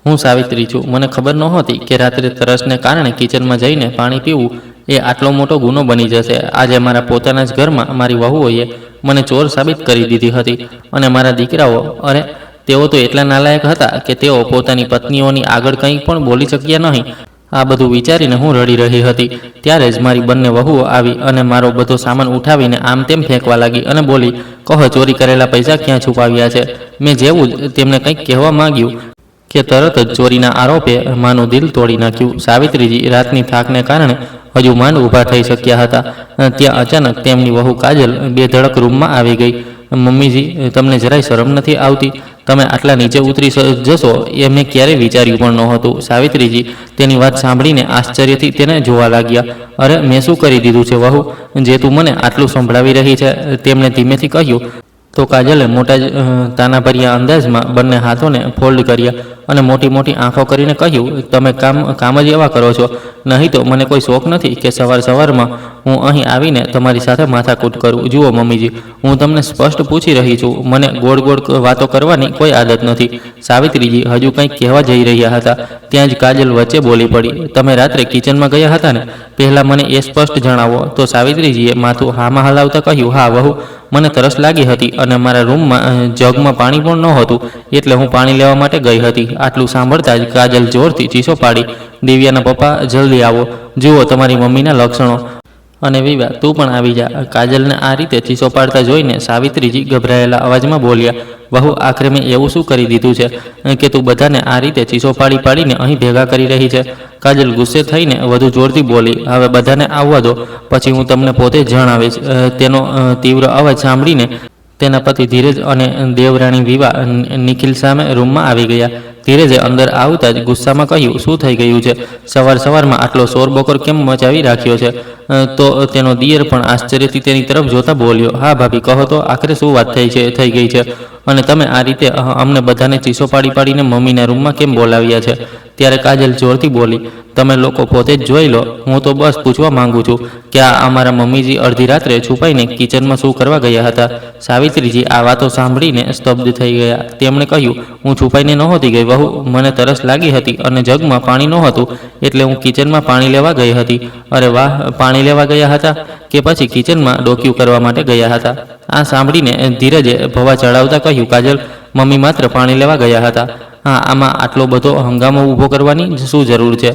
હું સાવિત્રી છું। મને ખબર નહોતી કે રાત્રે તરસને કારણે કિચનમાં જઈને પાણી પીવું એ આટલો મોટો ગુનો બની જશે। આજે મારા પોતાના જ ઘરમાં મારી વહુઓએ મને ચોર સાબિત કરી દીધી હતી અને મારા દીકરાઓ, અરે તેઓ તો એટલા નાલાયક હતા કે તેઓ પોતાની પત્નીઓની આગળ કંઈ પણ બોલી શક્યા નહીં। આ બધું વિચારીને હું રડી રહી હતી ત્યારે જ મારી બંને વહુઓ આવી અને મારો બધો સામાન ઉઠાવીને આમ તેમ ફેંકવા લાગી અને બોલી, કહો ચોરી કરેલા પૈસા ક્યાં છુપાવ્યા છે? મેં જેવું જ તેમને કંઈક કહેવા માંગ્યું કે તરત જ ચોરીના આરોપે માનું દિલ તોડી નાખ્યું। સાવિત્રીજી રાતની થાકને કારણે હજુ માંડ ઊભા થઈ શક્યા હતા ત્યાં અચાનક તેમની વહુ કાજલ બેધડક રૂમમાં આવી ગઈ। મમ્મીજી, તમને જરાય શરમ નથી આવતી? તમે આટલા નીચે ઉતરી જશો એ મેં ક્યારેય વિચાર્યું પણ નહોતું। સાવિત્રીજી તેની વાત સાંભળીને આશ્ચર્યથી તેને જોવા લાગ્યા। અરે મેં શું કરી દીધું છે વહુ, જે તું મને આટલું સંભળાવી રહી છે? તેમણે ધીમેથી કહ્યું। તો કાજલે મોટા તાનાભર્યા અંદાજમાં બંને હાથોને ફોલ્ડ કર્યા અને મોટી મોટી આંખો કરીને કહ્યું, તમે કામ જ એવા કરો છો, નહીં તો મને કોઈ શોખ નથી કે સવારમાં હું અહીં આવીને તમારી સાથે માથાકૂટ કરું। જુઓ મમ્મીજી, હું તમને સ્પષ્ટ પૂછી રહી છું, મને ગોળ વાતો કરવાની કોઈ આદત નથી। સાવિત્રીજી હજુ કંઈક કહેવા જઈ રહ્યા હતા ત્યાં જ કાજલ વચ્ચે બોલી પડી, તમે રાત્રે કિચનમાં ગયા હતા ને? પહેલાં મને એ સ્પષ્ટ જણાવો। તો સાવિત્રીજીએ માથું હામાં હલાવતા કહ્યું, હા વહુ, મને તરસ લાગી હતી અને મારા રૂમમાં જગમાં પાણી પણ નહોતું એટલે હું પાણી લેવા માટે ગઈ હતી। આટલું સાંભળતા જ કાજલ જોરથી ચીસો પાડી, દિવ્યાના પપ્પા જલ્દી આવો, જુઓ તમારી મમ્મીના લક્ષણો। અને વિવા, તું પણ આવી જા। કાજલને આ રીતે ચીસો પાડતા જોઈને સાવિત્રીજી ગભરાયેલા અવાજમાં બોલ્યા, વહુ, આખરે મેં એવું શું કરી દીધું છે કે તું બધાને આ રીતે ચીસો પાડીને અહીં ભેગા કરી રહી છે? કાજલ ગુસ્સે થઈને વધુ જોરથી બોલી, હવે બધાને આવવા દો, પછી હું તમને પોતે જ જણાવીશ। તેનો તીવ્ર અવાજ સાંભળીને તેના પતિ ધીરજ અને દેવરાણી વિવા નિખિલ સામે રૂમમાં આવી ગયા। ધીરજે અંદર આવતા જ ગુસ્સામાં કહ્યું, શું થઈ ગયું છે? સવારમાં આટલો શોરબકોર કેમ મચાવી રાખ્યો છે? તો તેનો દિયર પણ આશ્ચર્યથી તેની તરફ જોતા બોલ્યો, હા ભાભી, કહો તો આખરે શું વાત થઈ ગઈ છે અને તમે આ રીતે અમને બધાને ચીસો પાડીને મમ્મીના રૂમમાં કેમ બોલાવ્યા છે? ત્યારે કાજલ જોરથી બોલી, તમે લોકો પોતે જ જોઈ લો, હું તો બસ પૂછવા માંગુ છું કે આ અમારા મમ્મીજી અડધી રાત્રે છુપાઈને કિચનમાં શું કરવા ગયા હતા? સાવિત્રીજી આ વાતો સાંભળીને સ્તબ્ધ થઈ ગયા। તેમણે કહ્યું, હું છુપાઈને નહોતી ગઈ વહુ, મને તરસ લાગી હતી અને જગમાં પાણી નહોતું એટલે હું કિચનમાં પાણી લેવા ગઈ હતી। અરે વાહ, પાણી લેવા ગયા હતા કે પછી કિચનમાં ડોક્યું કરવા માટે ગયા હતા? આ સાંભળીને ધીરજે ભવા ચડાવતા કહ્યું, કાજલ, મમ્મી માત્ર પાણી લેવા ગયા હતા। હા, આમાં આટલો બધો હંગામો ઊભો કરવાની શું જરૂર છે?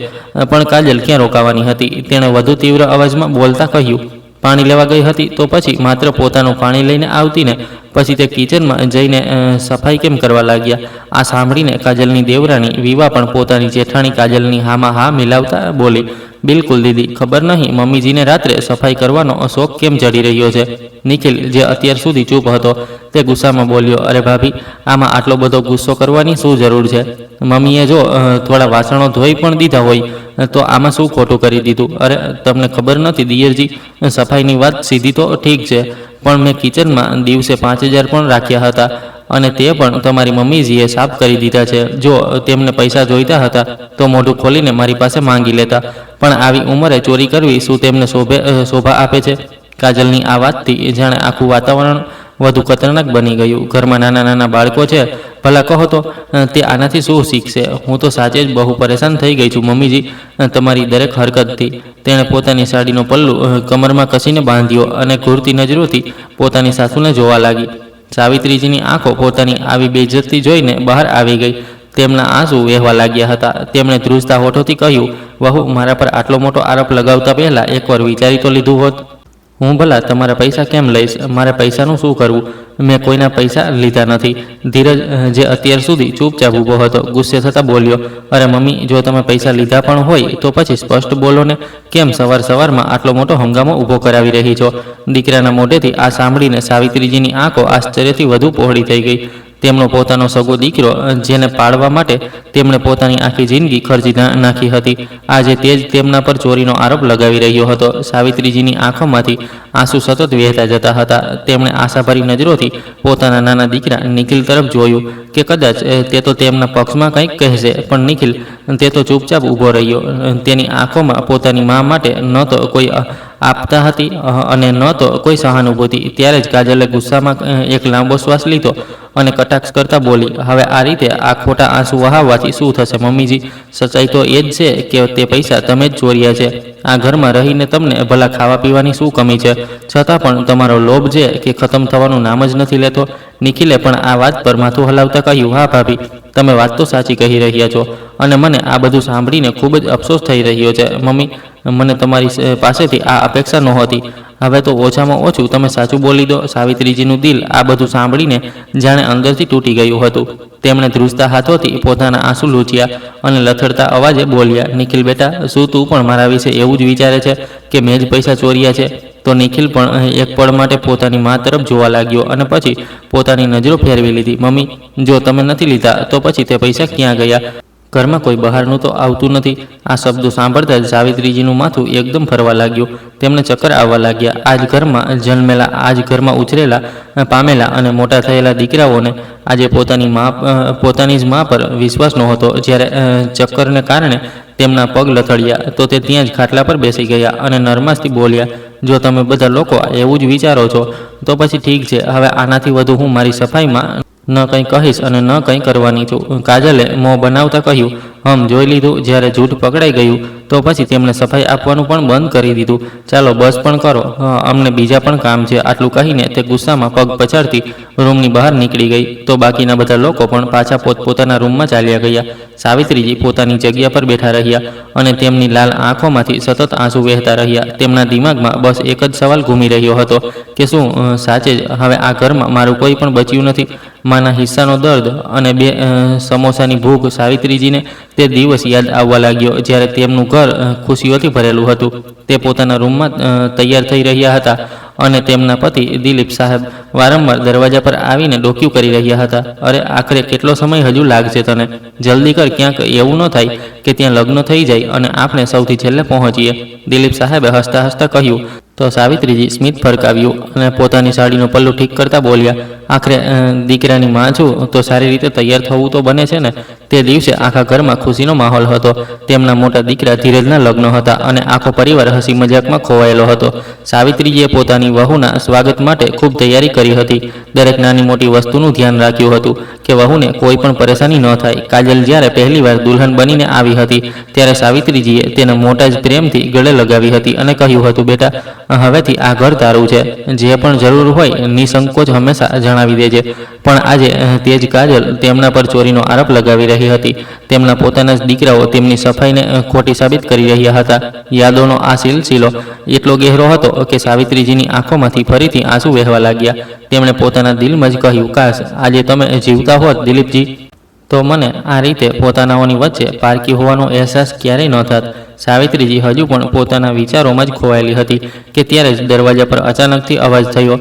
પણ કાજલ ક્યાં રોકાવાની હતી? તેણે વધુ તીવ્ર અવાજમાં બોલતા કહ્યું, પાણી લેવા ગઈ હતી તો પછી માત્ર પોતાનું પાણી લઈને આવતી ને પછી તે કિચનમાં જઈને સફાઈ કેમ કરવા લાગ્યા? આ સાંભળીને કાજલની દેવરાણી વિવા પણ પોતાની જેઠાણી કાજલની હામાં હા મિલાવતા બોલી, બિલકુલ દીદી, ખબર નહીં મમ્મીજીને રાત્રે સફાઈ કરવાનો શોખ કેમ ચડી રહ્યો છે। નિખિલ, જે અત્યાર સુધી ચૂપ હતો, તે ગુસ્સામાં બોલ્યો, અરે ભાભી, આમાં આટલો બધો ગુસ્સો કરવાની શું જરૂર છે? મમ્મીએ જો થોડા વાસણો ધોઈ પણ દીધા હોય તો આમાં શું ખોટું કરી દીધું? અરે તમને ખબર નથી દિયરજી, સફાઈની વાત સીધી તો ઠીક છે, પણ મેં કિચનમાં દિવસે 5000 પણ રાખ્યા હતા અને તે પણ તમારી મમ્મીજીએ સાફ કરી દીધા છે। જો તેમને પૈસા જોઈતા હતા તો મોઢું ખોલીને મારી પાસે માંગી લેતા, પણ આવી ઉંમરે ચોરી કરવી શું તેમને શોભા આપે છે? કાજલની આ વાતથી જાણે આખું વાતાવરણ વધુ ખતરનાક બની ગયું। ઘરમાં નાના બાળકો છે, ભલા કહો તો તે આનાથી શું શીખશે? હું તો સાચે જ બહુ પરેશાન થઈ ગઈ છું મમ્મીજી તમારી દરેક હરકતથી। તેણે પોતાની સાડીનો પલ્લુ કમરમાં કસીને બાંધ્યો અને ઘૂરતી નજરોથી પોતાની સાસુને જોવા લાગી। સાવિત્રીજીની આંખો પોતાની આવી બેઇજ્જતી જોઈને બહાર આવી ગઈ। તેમના આંસુ વહેવા લાગ્યા હતા। તેમણે ધ્રુજતા હોઠોથી કહ્યું, વહુ, મારા પર આટલો મોટો આરોપ લગાવતા પહેલા એકવાર વિચારી તો લીધું હોત? હું ભલા તમારા પૈસા કેમ લઈશ? મારે પૈસાનું શું કરવું? મેં કોઈના પૈસા લીધા નથી। ધીરજ, જે અત્યાર સુધી ચૂપચાપ ઊભો હતો, ગુસ્સે થતાં બોલ્યો, અરે મમ્મી, જો તમે પૈસા લીધા પણ હોય તો પછી સ્પષ્ટ બોલો ને, કેમ સવારમાં આટલો મોટો હંગામો ઊભો કરાવી રહી છો? દીકરાના મોઢેથી આ સાંભળીને સાવિત્રીજીની આંખો આશ્ચર્યથી વધુ પહોળી થઈ ગઈ। તેમનો પોતાનો સગો દીકરો, જેને પાળવા માટે તેમણે પોતાની આખી જિંદગી ખર્ચી નાખી હતી, આજે તે જ તેમના પર ચોરીનો આરોપ લગાવી રહ્યો હતો। સાવિત્રીજીની આંખોમાંથી આંસુ સતત વહેતા જતા હતા। તેમણે આશાભરી નજરોથી પોતાના નાના દીકરા નિખિલ તરફ જોયું કે કદાચ તે તો તેમના પક્ષમાં કંઈક કહેશે, પણ નિખિલ તે તો ચૂપચાપ ઊભો રહ્યો। તેની આંખોમાં પોતાની મા માટે ન તો કોઈ આપતા હતી અને ન તો કોઈ સહાનુભૂતિ। ત્યારે જ કાજલે ગુસ્સામાં એક લાંબો શ્વાસ લીધો અને કટાક્ષ કરતા બોલી, હવે આ રીતે આ ખોટા આંસુ વહાવવાથી શું થશે મમ્મીજી? સચ્ચાઈ તો એ જ છે કે તે પૈસા તમે જ ચોર્યા છે. આ ઘરમાં રહીને તમને ભલા ખાવા પીવાની શું કમી છે? છતાં પણ તમારો લોભ છે કે ખતમ થવાનું નામ જ નથી લેતો. નિખિલે પણ આ વાત પર માથું હલાવતા કહ્યું, હા ભાભી, તમે વાત તો સાચી કહી રહ્યા છો અને મને આ બધું સાંભળીને ખૂબ જ અફસોસ થઈ રહ્યો છે. મમ્મી, મને તમારી પાસેથી આ અપેક્ષા નહોતી. હવે તો ઓછામાં ઓછું તમે સાચું બોલી દો. સાવિત્રીજીનું દિલ આ બધું સાંભળીને જાણે અંદરથી તૂટી ગયું હતું. તેમણે ધ્રુજતા હાથોથી પોતાના આંસુ લૂછ્યા અને લથડતા અવાજે બોલ્યા, નિખિલ બેટા, શું તું પણ મારા વિશે એવું જ વિચારે છે કે મેં જ પૈસા ચોર્યા છે? તો નિખિલ પણ એક પળ માટે પોતાની મા તરફ જોવા લાગ્યો અને પછી પોતાની નજરો ફેરવી લીધી. મમ્મી, જો તમે નથી લીધા તો પછી તે પૈસા ક્યાં ગયા? ઘરમાં કોઈ બહારનું તો આવતું નથી. આ શબ્દો સાંભળતા જ સાવિત્રીજીનું માથું એકદમ ફરવા લાગ્યું. તેમને ચક્કર આવવા લાગ્યા. આજ ઘરમાં જન્મેલા, આજ ઘરમાં ઉછરેલા, પામેલા અને મોટા થયેલા દીકરાઓને આજે પોતાની જ મા પર વિશ્વાસ નહોતો. જ્યારે ચક્કરને કારણે તેમના પગ લથડ્યા તો તે ત્યાં જ ખાટલા પર બેસી ગયા અને નરમાશથી બોલ્યા, જો તમે બધા લોકો એવું જ વિચારો છો તો પછી ઠીક છે. હવે આનાથી વધુ હું મારી સફાઈમાં ન કંઈ કહીશ અને ન કંઈ કરવાની છું. કાજલે મોં બનાવતા કહ્યું, જોઈ લીધું. જ્યારે જૂઠ પકડાઈ ગયું તો પછી તેમણે સફાઈ આપવાનું પણ બંધ કરી દીધું. ચાલો બસ પણ કરો, અમને બીજા પણ કામ છે. આટલું કહીને તે ગુસ્સામાં પગ પછાડતી રૂમની બહાર નીકળી ગઈ. તો બાકીના બધા લોકો પણ પાછા પોતપોતાના રૂમમાં ચાલ્યા ગયા. સાવિત્રીજી પોતાની જગ્યા પર બેઠા રહ્યા અને તેમની લાલ આંખોમાંથી સતત આંસુ વહેતા રહ્યા. તેમના દિમાગમાં બસ એક જ સવાલ ઘૂમી રહ્યો હતો કે શું સાચે જ હવે આ ઘરમાં મારું કોઈ પણ બચ્યું નથી? માના હિસ્સાનો દર્દ અને 2 સમોસાની ભૂખ. સાવિત્રીજીને તે દિવસ યાદ આવવા લાગ્યો જ્યારે તેમનું ઘર ખુશીઓથી ભરેલું હતું. તે પોતાના રૂમમાં તૈયાર થઈ રહ્યા હતા અને તેમના પતિ દિલીપ સાહેબ વારંવાર દરવાજા પર આવીને ડોક્યું કરી રહ્યા હતા. અરે આખરે કેટલો સમય હજુ લાગશે તને? જલ્દી કર, ક્યાંક એવું ન થાય કે ત્યાં લગ્ન થઈ જાય અને આપણે સૌથી છેલ્લે પહોંચીએ. દિલીપ સાહેબે હસતા હસતા કહ્યું. તો સાવિત્રીજી સ્મિત ફરકાવ્યું અને પોતાની સાડીનું પલ્લું ઠીક કરતા બોલ્યા, આખરે દીકરાની માં છું તો સારી રીતે તૈયાર થવું તો બને છે ને? તે દિવસે આખા ઘરમાં ખુશીનો માહોલ હતો. તેમના મોટા દીકરા ધીરજના લગ્ન હતા અને આખો પરિવાર હસી મજાકમાં ખોવાયેલો હતો. સાવિત્રીજીએ પોતાની વહુના સ્વાગત માટે ખૂબ તૈયારી કરી હતી. દરેક નાની મોટી વસ્તુનું ધ્યાન રાખ્યું હતું કે વહુને કોઈ પણ પરેશાની ન થાય. કાજલ જ્યારે પહેલીવાર દુલ્હન બનીને આવી હતી ત્યારે સાવિત્રીજીએ તેને મોટા જ પ્રેમથી ગળે લગાવી હતી અને કહ્યું હતું, બેટા, હવેથી આ ઘર તારું છે. જે પણ જરૂર હોય નિસંકોચ હંમેશા જણાવી દેજે. પણ આજે તે જ કાજલ તેમના પર ચોરીનો આરોપ લગાવી રહી હતી. તેમના પોતાના જ દીકરાઓ તેમની સફાઈને ખોટી સાબિત કરી રહ્યા હતા. યાદોનો આ સિલસિલો એટલો ગહેરો હતો કે સાવિત્રીજીની આંખોમાંથી ફરીથી આંસુ વહેવા લાગ્યા. તેમણે પોતાના દિલમાં જ કહ્યું, કાશ આજે તમે જીવતા હોત દિલીપજી, તો મને આ રીતે પોતાનાઓની વચ્ચે પારકી હોવાનો અહેસાસ ક્યારેય ન થાત. સાવિત્રીજી હજુ પણ પોતાના વિચારોમાં જ ખોવાયેલી હતી કે ત્યારે જ દરવાજા પર અચાનકથી અવાજ થયો.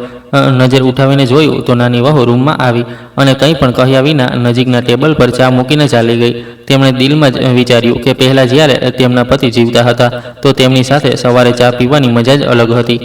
નજર ઉઠાવીને જોયું તો નાની વહુ રૂમમાં આવી અને કંઈ પણ કહ્યા વિના નજીકના ટેબલ પર ચા મૂકીને ચાલી ગઈ. તેમણે દિલમાં જ વિચાર્યું કે પહેલાં જ્યારે તેમના પતિ જીવતા હતા તો તેમની સાથે સવારે ચા પીવાની મજા જ અલગ હતી.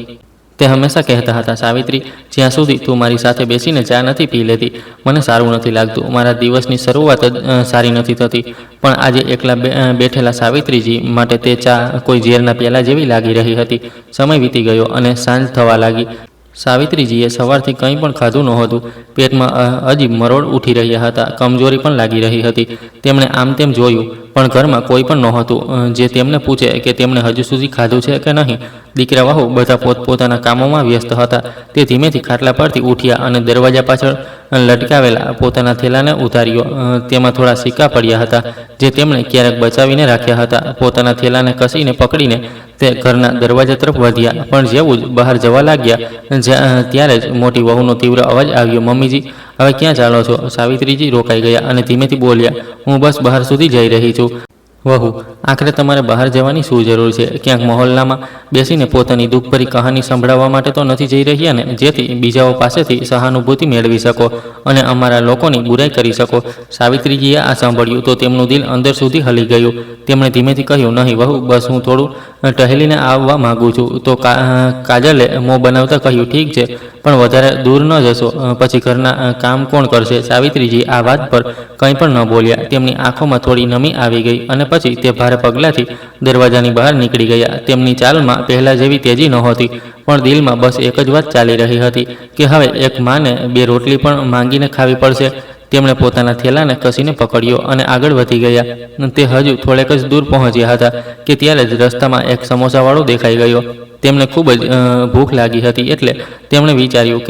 તે હંમેશા કહેતા હતા, સાવિત્રી, જ્યાં સુધી તું મારી સાથે બેસીને ચા નથી પી લેતી મને સારું નથી લાગતું. મારા દિવસની શરૂઆત જ સારી નથી થતી. પણ આજે એકલા બેઠેલા સાવિત્રીજી માટે તે ચા કોઈ ઝેરના પ્યાલા જેવી લાગી રહી હતી. સમય વીતી ગયો અને સાંજ થવા લાગી. સાવિત્રીજીએ સવારથી કંઈ પણ ખાધું નહોતું. પેટમાં અજીબ મરોડ ઉઠી રહ્યા હતા. કમજોરી પણ લાગી રહી હતી. તેમણે આમ તેમ જોયું પણ ઘરમાં કોઈ પણ નહોતું જે તેમને પૂછે કે તેમણે હજુ સુધી ખાધું છે કે નહીં. દીકરા વહુ બધા પોતપોતાના કામોમાં વ્યસ્ત હતા. તે ધીમેથી ખાટલા પરથી ઉઠ્યા અને દરવાજા પાછળ લટકાવેલા પોતાના થેલાને ઉતાર્યો. તેમાં થોડા સિક્કા પડ્યા હતા જે તેમણે ક્યારેક બચાવીને રાખ્યા હતા. પોતાના થેલાને કસીને પકડીને તે ઘરના દરવાજા તરફ વધ્યા. પણ જેવું જ બહાર જવા લાગ્યા ત્યારે જ મોટી વહુનો તીવ્ર અવાજ આવ્યો, મમ્મીજી, હવે ક્યાં ચાલો છો? સાવિત્રીજી રોકાઈ ગયા અને ધીમેથી બોલ્યા, હું બસ બહાર સુધી જઈ રહી છું. વહુ, આખરે તમારે બહાર જવાની શું જરૂર છે? ક્યાંક મહોલ્લામાં બેસીને પોતાની દુઃખભરી કહાની સંભળાવવા માટે તો નથી જઈ રહ્યા ને, જેથી બીજાઓ પાસેથી સહાનુભૂતિ મેળવી શકો અને અમારા લોકોની બુરાઈ કરી શકો? સાવિત્રીજીએ આ સાંભળ્યું તો તેમનું દિલ અંદર સુધી હલી ગયું. તેમણે ધીમેથી કહ્યું, નહીં વહુ, બસ હું થોડું ટહેલીને આવવા માગું છું. તો કાજલે મોં બનાવતા કહ્યું, ઠીક છે, પણ વધારે દૂર ન જશો, પછી ઘરના કામ કોણ કરશે? સાવિત્રીજી આ વાત પર કંઈ પણ ન બોલ્યા. તેમની આંખોમાં થોડી નમી આવી ગઈ અને પછી તે ભારે પગલાંથી દરવાજાની બહાર નીકળી ગયા. તેમની ચાલમાં પહેલાં જેવી તેજી નહોતી, પણ દિલમાં બસ એક જ વાત ચાલી રહી હતી કે હવે એક માને 2 રોટલી પણ માંગીને ખાવી પડશે. તેમણે પોતાના થેલાને કસીને પકડ્યો અને આગળ વધી ગયા. તે હજુ થોડેક જ દૂર પહોંચ્યા હતા કે ત્યારે જ રસ્તામાં એક સમોસાવાળો દેખાઈ ગયો. તેમને ખૂબ જ ભૂખ લાગી હતી, એટલે તેમણે વિચાર્યું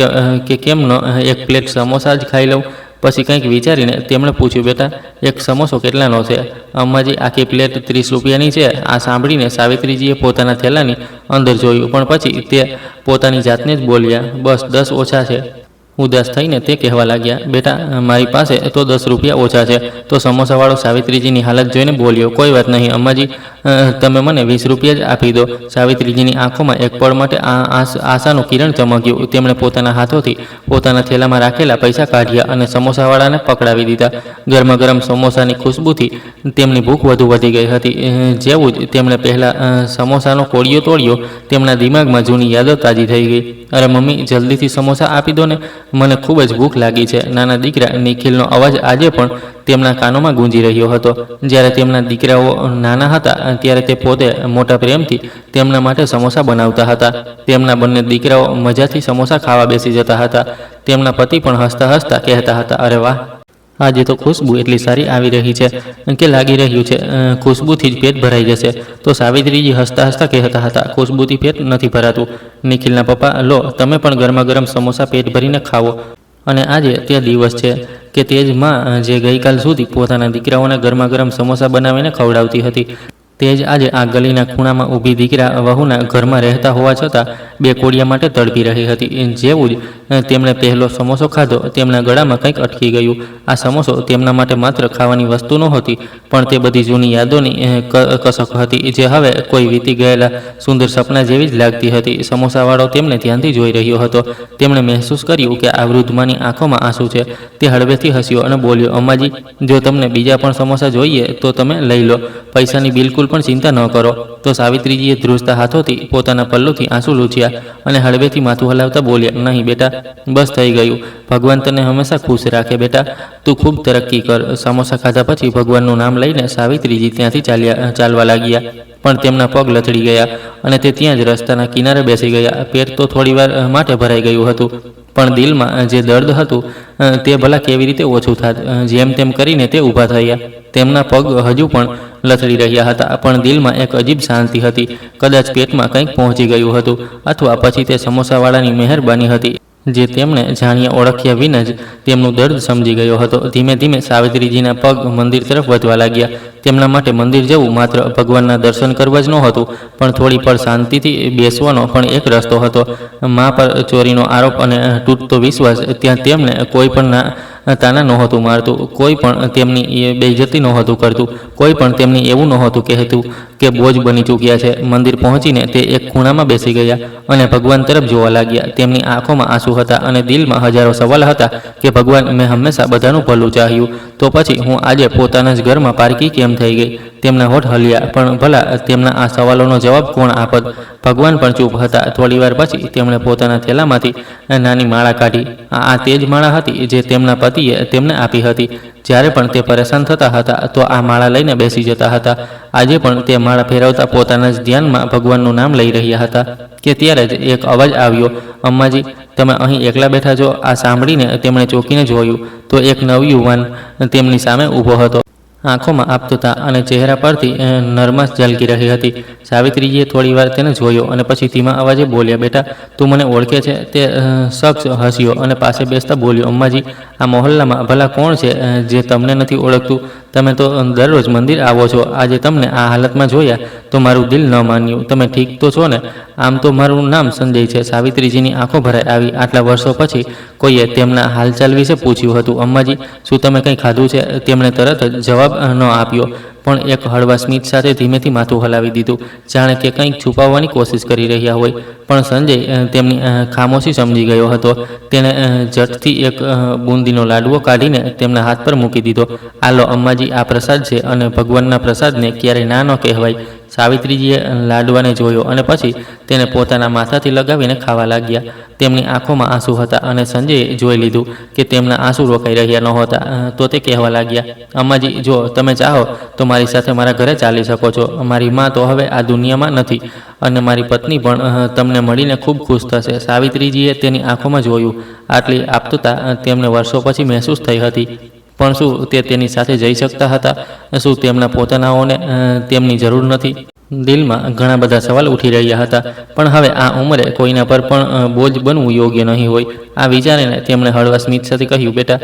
કે કેમ ન એક પ્લેટ સમોસા જ ખાઈ લઉં. પછી કંઈક વિચારીને તેમણે પૂછ્યું, બેટા, એક સમોસો કેટલાનો છે? અમ્માજી, આખી પ્લેટ 30 રૂપિયાની છે. આ સાંભળીને સાવિત્રીજીએ પોતાના થેલાની અંદર જોયું, પણ પછી તે પોતાની જાતને જ બોલ્યા, બસ 10 ઓછા છે. ઉદાસ થઈને તે કહેવા લાગ્યા, બેટા, મારી પાસે તો 10 રૂપિયા ઓછા છે. તો સમોસાવાળો સાવિત્રીજીની હાલત જોઈને બોલ્યો, કોઈ વાત નહીં અમ્માજી, તમે મને 20 રૂપિયા જ આપી દો. સાવિત્રીજીની આંખોમાં એક પળ માટે આશાનું કિરણ ચમક્યું. તેમણે પોતાના હાથોથી પોતાના થેલામાં રાખેલા પૈસા કાઢ્યા અને સમોસાવાળાને પકડાવી દીધા. ગરમા ગરમ સમોસાની ખુશ્બુથી તેમની ભૂખ વધુ વધી ગઈ હતી. જેવું જ તેમણે પહેલાં સમોસાનો કોળિયો તોડ્યો, તેમના દિમાગમાં જૂની યાદો તાજી થઈ ગઈ. અરે મમ્મી, જલ્દીથી સમોસા આપી દો ને, મને ખૂબ જ ભૂખ લાગી છે. નાના દીકરા નિખિલનો અવાજ આજે પણ તેમના કાનોમાં ગૂંજી રહ્યો હતો. જ્યારે તેમના દીકરાઓ નાના હતા ત્યારે તે પોતે મોટા પ્રેમથી તેમના માટે સમોસા બનાવતા હતા. તેમના બંને દીકરાઓ મજાથી સમોસા ખાવા બેસી જતા હતા. તેમના પતિ પણ હસતા હસતા કહેતા હતા, અરે વાહ, આજે તો ખુશ્બુ એટલી સારી આવી રહી છે કે લાગી રહ્યું છે ખુશ્બુથી જ પેટ ભરાઈ જશે. તો સાવિત્રીજી હસતા હસતા કહેતા હતા, ખુશ્બુથી પેટ નથી ભરાતું. નિખિલના પપ્પા, લો તમે પણ ગરમા ગરમ સમોસા પેટ ભરીને ખાવો. અને આજે તે દિવસ છે કે તે જ માં જે ગઈકાલ સુધી પોતાના દીકરાઓને ગરમા ગરમ સમોસા બનાવીને ખવડાવતી હતી, તે જ આજે આ ગલીના ખૂણામાં ઊભી દીકરા વહુના ઘરમાં રહેતા હોવા છતાં 2 કોડિયા માટે તડપી રહી હતી. જેવું જ તેમણે પહેલો સમોસો ખાધો, તેમના ગળામાં કંઈક અટકી ગયું. આ સમોસો તેમના માટે માત્ર ખાવાની વસ્તુ નહોતી, પણ તે બધી જૂની યાદોની કસક હતી, જે હવે કોઈ વીતી ગયેલા સુંદર સપના જેવી જ લાગતી હતી. સમોસાવાળો તેમને ધ્યાનથી જોઈ રહ્યો હતો. તેમણે મહેસૂસ કર્યું કે આ વૃદ્ધમાની આંખોમાં આંસુ છે. તે હળવેથી હસ્યો અને બોલ્યો, અમ્માજી, જો તમને બીજા પણ સમોસા જોઈએ તો તમે લઈ લો, પૈસાની બિલકુલ પણ ચિંતા ન કરો. તો સાવિત્રીજીએ ધ્રુજતા હાથોથી પોતાના પલ્લુથી આંસુ લૂછ્યા અને હળવેથી માથું હલાવતા બોલ્યા, નહીં બેટા, બસ થઈ ગયું. ભગવાન તને હંમેશા ખુશ રાખે બેટા, તું ખૂબ તરક્કી કર. સમોસા ખાધા પછી ભગવાનનું નામ લઈને સાવિત્રીજી ત્યાંથી ચાલવા લાગ્યા, પણ તેમના પગ લથડી ગયા અને તે ત્યાં જ રસ્તાના કિનારે બેસી ગયા. પેટ તો થોડીવાર માટે ભરાઈ ગયું હતું, પણ દિલમાં જે દર્દ હતું તે ભલા કેવી રીતે ઓછું થાત. જેમ તેમ કરીને તે ઊભા થયા. તેમના પગ હજુ પણ લથડી રહ્યા હતા, પણ દિલમાં એક અજીબ શાંતિ હતી. કદાચ પેટમાં કંઈક પહોંચી ગયું હતું, અથવા પછી તે સમોસાવાળાની મહેરબાની હતી, જે તેમણે જાણ્યા ઓળખ્યા વિના જ તેમનું દર્દ સમજી ગયો હતો. ધીમે ધીમે સાવિત્રીજીના પગ મંદિર તરફ વધવા લાગ્યા. તેમના માટે મંદિર જવું માત્ર ભગવાનના દર્શન કરવા જ નહોતું, પણ થોડી પળ શાંતિથી બેસવાનો પણ એક રસ્તો હતો. મા પર ચોરીનો આરોપ અને તૂટતો વિશ્વાસ, ત્યાં તેમને કોઈ પણ તાના નહોતું મારતું, કોઈ પણ તેમની બેઇજ્જતી નહોતું કરતું, કોઈ પણ તેમની એવું નહોતું કહેતું કે બોજ બની ચૂક્યા છે. મંદિર પહોંચીને તે એક ખૂણામાં બેસી ગયા અને ભગવાન તરફ જોવા લાગ્યા. તેમની આંખોમાં આંસુ હતા અને દિલમાં હજારો સવાલ હતા કે ભગવાન, મેં હંમેશા બધાનું ભલું ચાહ્યું, તો પછી હું આજે પોતાના જ ઘરમાં પારકી કેમ થઈ ગઈ? તેમના હોઠ હલ્યા, પણ ભલા તેમના આ સવાલોનો જવાબ કોણ આપત? ભગવાન પણ ચૂપ હતા. થોડીવાર પછી તેમણે પોતાના થેલામાંથી નાની માળા કાઢી. આ તે જ માળા હતી જે તેમના પતિએ તેમને આપી હતી. જ્યારે પણ તે પરેશાન થતા હતા તો આ માળા લઈને બેસી જતા હતા. આજે પણ તે માળા ફેરવતા પોતાના જ ધ્યાનમાં ભગવાનનું નામ લઈ રહ્યા હતા કે ત્યારે જ એક અવાજ આવ્યો, અમ્માજી, તમે અહીં એકલા બેઠા છો? આ સાંભળીને તેમણે ચોંકીને જોયું તો એક નવયુવાન તેમની સામે ઊભો હતો. આંખોમાં આપતતા અને ચહેરા પરથી નરમાશ ઝલકી રહી હતી. સાવિત્રીજીએ થોડીવાર તેને જોયો અને પછી ધીમા અવાજે બોલ્યા, બેટા, તું મને ઓળખે છે? તે શખ્સ હસ્યો અને પાસે બેસતા બોલ્યો, અમ્માજી, આ મહોલ્લામાં ભલા કોણ છે જે તમને નથી ઓળખતું? તમે તો દરરોજ મંદિર આવો છો. આજે તમને આ હાલતમાં જોયા તો મારું દિલ ન માન્યું. તમે ઠીક તો છો ને? આમ તો મારું નામ સંજય છે. સાવિત્રીજીની આંખો ભરાઈ આવી. આટલા વર્ષો પછી કોઈએ તેમના હાલચાલ વિશે પૂછ્યું હતું. અમ્માજી, શું તમે કંઈ ખાધું છે? તેમણે તરત જ જવાબ ન આપ્યો, પણ એક હળવા સ્મિત સાથે ધીમેથી માથું હલાવી દીધું, જાણે કે કંઈક છુપાવવાની કોશિશ કરી રહ્યા હોય. પણ સંજય તેમની ખામોશી સમજી ગયો હતો. તેણે ઝટથી એક બુંદીનો લાડવો કાઢીને તેમના હાથ પર મૂકી દીધો. આ લો અમ્માજી, આ પ્રસાદ છે અને ભગવાનના પ્રસાદને ક્યારેય ના ન કહેવાય. સાવિત્રીજીએ લાડવાને જોયો અને પછી તેને પોતાના માથાથી લગાવીને ખાવા લાગ્યા. તેમની આંખોમાં આંસુ હતા અને સંજયે જોઈ લીધું કે તેમના આંસુ રોકાઈ રહ્યા નહોતા. તો તે કહેવા લાગ્યા, અમ્માજી, જો તમે ચાહો તો મારી સાથે મારા ઘરે ચાલી શકો છો. મારી માં તો હવે આ દુનિયામાં નથી અને મારી પત્ની પણ તમને મળીને ખૂબ ખુશ થશે. સાવિત્રીજીએ તેની આંખોમાં જોયું. આટલી આપતતા તેમને વર્ષો પછી મહેસૂસ થઈ હતી. પણ શું તે તેની સાથે જઈ શકતા હતા? શું તેમના પોતાનાઓને તેમની જરૂર નથી? દિલમાં ઘણા બધા સવાલ ઉઠી રહ્યા હતા. પણ હવે આ ઉંમરે કોઈના પર પણ બોજ બનવું યોગ્ય નહીં હોય. આ વિચારીને તેમણે હળવા સ્મિત સાથે કહ્યું, બેટા,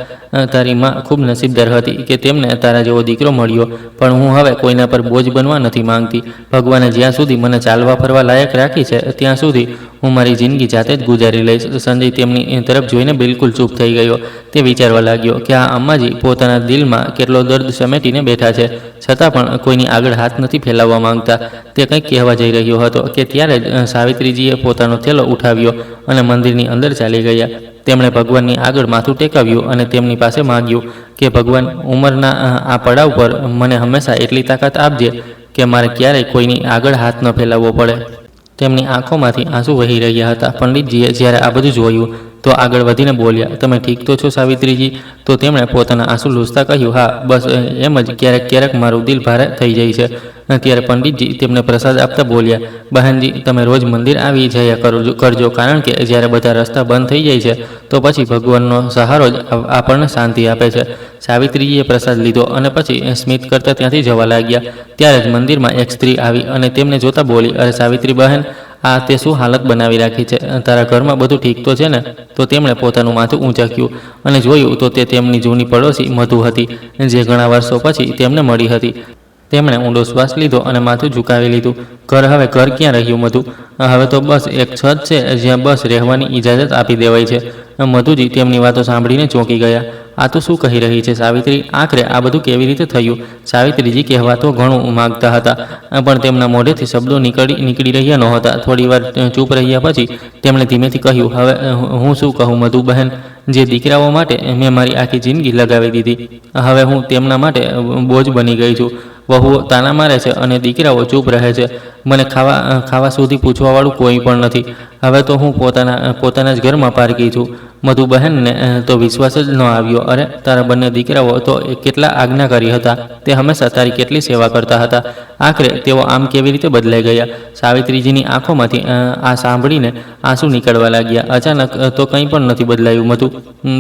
તારી માં ખૂબ નસીબદાર હતી કે તેમને તારા જેવો દીકરો મળ્યો. પણ હું હવે કોઈના પર બોજ બનવા નથી માંગતી. ભગવાને જ્યાં સુધી મને ચાલવા ફરવા લાયક રાખી છે ત્યાં સુધી હું મારી જિંદગી જાતે જ ગુજારી લઈશ. સંજય તેમની તરફ જોઈને બિલકુલ ચૂપ થઈ ગયો. તે વિચારવા લાગ્યો કે આ અમ્માજી પોતાના દિલમાં કેટલો દર્દ સમેટીને બેઠા છે, છતાં પણ કોઈની આગળ હાથ નથી ફેલાવવા માંગતા. તે કંઈક કહેવા જઈ રહ્યો હતો કે ત્યારે જ સાવિત્રીજીએ પોતાનો થેલો ઉઠાવ્યો અને મંદિરની અંદર ચાલી ગયા. તેમણે ભગવાનની આગળ માથું ટેકવ્યું અને તેમની પાસે માગ્યું કે ભગવાન, ઉંમરના આ પડાવ પર મને હંમેશા એટલી તાકાત આપજે કે મારે ક્યારેય કોઈની આગળ હાથ ન ફેલાવવો પડે. તેમની આંખોમાંથી આંસુ વહી રહ્યા હતા. પંડિતજીએ જ્યારે આ બધું જોયું તો આગળ વધીને બોલ્યા, તમે ઠીક તો છો સાવિત્રીજી? તો તેમણે પોતાના આંસુ લૂછતા કહ્યું, હા, બસ એમ જ ક્યારેક ક્યારેક મારું દિલ ભારે થઈ જાય છે. ત્યારે પંડિતજી તેમને પ્રસાદ આપતા બોલ્યા, બહેનજી, તમે રોજ મંદિર આવી જયા કરજો, કારણ કે જ્યારે બધા રસ્તા બંધ થઈ જાય છે તો પછી ભગવાનનો સહારો જ આપણને શાંતિ આપે છે. સાવિત્રીજીએ પ્રસાદ લીધો અને પછી સ્મિત કરતા ત્યાંથી જવા લાગ્યા. ત્યારે જ મંદિરમાં એક સ્ત્રી આવી અને તેમને જોતા બોલી, અરે સાવિત્રી બહેન, આ તે શું હાલત બનાવી રાખી છે? તારા ઘરમાં બધું ઠીક તો છે ને? તો તેમણે પોતાનું માથું ઊંચક્યું અને જોયું તો તે તેમની જૂની પડોશી મધુ હતી, જે ઘણા વર્ષો પછી તેમને મળી હતી. તેમણે ઊંડો શ્વાસ લીધો અને માથું ઝુકાવી લીધું. હવે ઘર ક્યાં રહ્યું મધુ? હવે તો બસ એક છત છે જ્યાં બસ રહેવાની ઇજાજત આપી દેવાય છે. મધુજી તેમની વાતો સાંભળીને ચોંકી ગયા. આ તો શું કહી રહી છે સાવિત્રી? આખરે આ બધું કેવી રીતે થયું? સાવિત્રીજી કહેવા તો ઘણું માગતા હતા, પણ તેમના મોઢેથી શબ્દો નીકળી રહ્યા નહોતા. થોડી વાર ચૂપ રહ્યા પછી તેમણે ધીમેથી કહ્યું, હવે હું શું કહું મધુ બહેન? જે દીકરાઓ માટે મેં મારી આખી જિંદગી લગાવી દીધી, હવે હું તેમના માટે બોજ બની ગઈ છું. વહુઓ તાના મારે છે અને દીકરાઓ ચૂપ રહે છે. મને ખાવા સુધી પૂછવાવાળું કોઈ પણ નથી. હવે તો હું પોતાના જ ઘરમાં પારકી છું. મધુ બહેનને તો વિશ્વાસ જ ન આવ્યો. અરે, તારા બંને દીકરાઓ તો કેટલા આજ્ઞાકારી હતા. તે હંમેશા તારી કેટલી સેવા કરતા હતા. આખરે તેઓ આમ કેવી રીતે બદલાઈ ગયા? સાવિત્રીજીની આંખોમાંથી આ સાંભળીને આંસુ નીકળવા લાગ્યા. અચાનક તો કંઈ પણ નથી બદલાયું મધુ.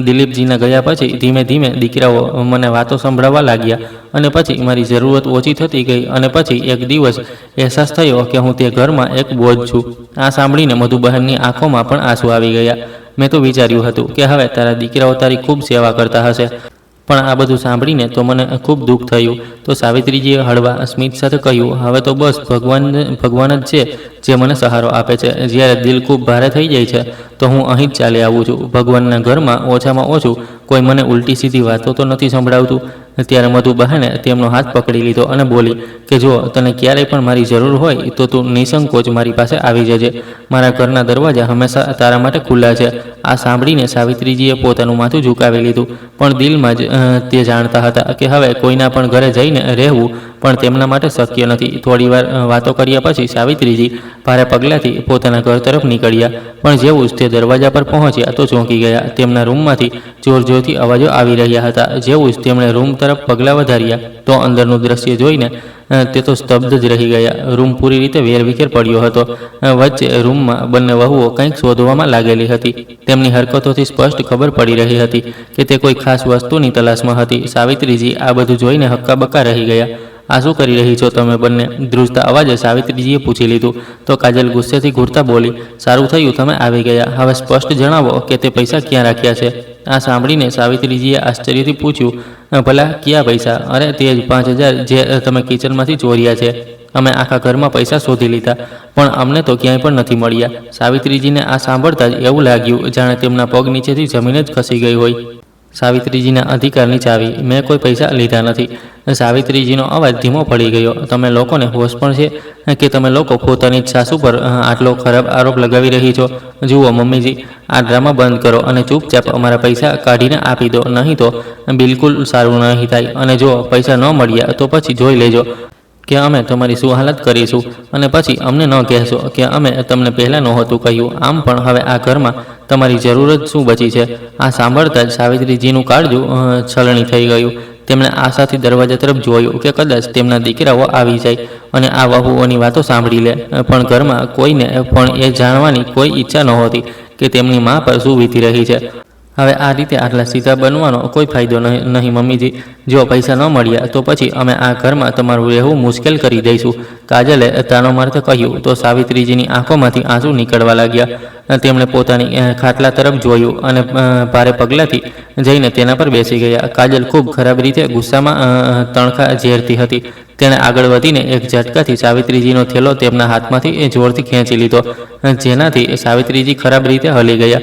દિલીપજીના ગયા પછી ધીમે ધીમે દીકરાઓ મને વાતો સંભળાવવા લાગ્યા અને પછી મારી જરૂરત ઓછી થતી ગઈ અને પછી એક દિવસ અહેસાસ થયો કે હું તે ઘરમાં એક બોજ છું. આ સાંભળીને મધુ બહેનની આંખોમાં પણ આંસુ આવી ગયા. મેં તો વિચાર્યું હતું કે હવે તારા દીકરાઓ તારી ખૂબ સેવા કરતા હશે, પણ આ બધું સાંભળીને તો મને ખૂબ દુઃખ થયું. તો સાવિત્રીજીએ હળવા સ્મિત સાથે કહ્યું, હવે તો બસ ભગવાન જ છે જે મને સહારો આપે છે. જ્યારે દિલ ખૂબ ભારે થઈ જાય છે તો હું અહીં જ ચાલી આવું છું. ભગવાનના ઘરમાં ઓછામાં ઓછું કોઈ મને ઉલટી સીધી વાતો તો નથી સંભળાવતું. ત્યારે મધુ બહેને તેમનો હાથ પકડી લીધો અને બોલી કે જો તને ક્યારેય પણ મારી જરૂર હોય તો તું નિસંકોચ મારી પાસે આવી જજે. મારા ઘરના દરવાજા હંમેશા તારા માટે ખુલ્લા છે. આ સાંભળીને સાવિત્રીજીએ પોતાનું માથું ઝુકાવી લીધું, પણ દિલમાં જ તે જાણતા હતા કે હવે કોઈના પણ ઘરે જઈને રહેવું પણ તેમના માટે શક્ય નથી. થોડીવાર વાતો કર્યા પછી સાવિત્રીજી ભારે પગલાંથી પોતાના ઘર તરફ નીકળ્યા, પણ જેવું જ તે દરવાજા પર પહોંચ્યા તો ચોંકી ગયા. તેમના રૂમમાંથી જોર જોરથી અવાજો આવી રહ્યા હતા. જેવું જ તેમણે રૂમ તરફ પગલાં વધાર્યા તો અંદરનું દ્રશ્ય જોઈને તે તો સ્તબ્ધ જ રહી ગયા. રૂમ પૂરી રીતે વેરવિખેર પડ્યો હતો. વચ્ચે રૂમમાં બંને વહુઓ કંઈક શોધવામાં લાગેલી હતી. તેમની હરકતોથી સ્પષ્ટ ખબર પડી રહી હતી કે તે કોઈ ખાસ વસ્તુની તલાશમાં હતી. સાવિત્રીજી આ બધું જોઈને હક્કાબક્કા રહી ગયા. આ શું કરી રહી છો તમે બંને? ધ્રુજતા અવાજે સાવિત્રીજીએ પૂછી લીધું. તો કાજલ ગુસ્સેથી ઘૂરતા બોલી, સારું થયું તમે આવી ગયા. હવે સ્પષ્ટ જણાવો કે તે પૈસા ક્યાં રાખ્યા છે? આ સાંભળીને સાવિત્રીજીએ આશ્ચર્યથી પૂછ્યું, ભલા કયા પૈસા? અરે તે જ 5,000 જે તમે કિચનમાંથી ચોર્યા છે. અમે આખા ઘરમાં પૈસા શોધી લીધા પણ અમને તો ક્યાંય પણ નથી મળ્યા. સાવિત્રીજીને આ સાંભળતા જ એવું લાગ્યું જાણે તેમના પગ નીચેથી જમીન જ ખસી ગઈ હોય. સાવિત્રીજીના અધિકારની ચાવી, મેં કોઈ પૈસા લીધા નથી. સાવિત્રીજીનો અવાજ ધીમો પડી ગયો. તમે લોકોને હોશ પણ છે કે તમે લોકો પોતાની જ સાસુ પર આટલો ખરાબ આરોપ લગાવી રહી છો? જુઓ મમ્મીજી, આ ડ્રામા બંધ કરો અને ચૂપચાપ અમારા પૈસા કાઢીને આપી દો, નહીં તો બિલકુલ સારું નહીં થાય. અને જો પૈસા ન મળ્યા તો પછી જોઈ લેજો કે અમે તમારી શું હાલત કરીશું અને પછી અમને ન કહેશો કે અમે તમને પહેલાં નહોતું કહ્યું. આમ પણ હવે આ ઘરમાં તમારી જરૂર જ શું બચી છે. આ સાંભળતા જ સાવિત્રીજીનું કાળજું છલણી થઈ ગયું. તેમણે આશાથી દરવાજા તરફ જોયું કે કદાચ તેમના દીકરાઓ આવી જાય અને આ વહુઓની વાતો સાંભળી લે, પણ ઘરમાં કોઈને પણ એ જાણવાની કોઈ ઈચ્છા નહોતી કે તેમની મા પર શું વીતી રહી છે. હવે આ રીતે આટલા સીધા બનવાનો કોઈ ફાયદો નહીં મમ્મીજી. જો પૈસા ન મળ્યા તો પછી અમે આ ઘરમાં તમારું રહેવું મુશ્કેલ કરી દઈશું, કાજલે તાનો મારતે કહ્યું. તો સાવિત્રીજીની આંખોમાંથી આંસુ નીકળવા લાગ્યા. તેમણે પોતાની ખાટલા તરફ જોયું અને ભારે પગલાંથી જઈને તેના પર બેસી ગયા. કાજલ ખૂબ ખરાબ રીતે ગુસ્સામાં તણખા ઝેરતી હતી. તેણે આગળ વધીને એક ઝટકાથી સાવિત્રીજીનો થેલો તેમના હાથમાંથી જોરથી ખેંચી લીધો, જેનાથી સાવિત્રીજી ખરાબ રીતે હલી ગયા.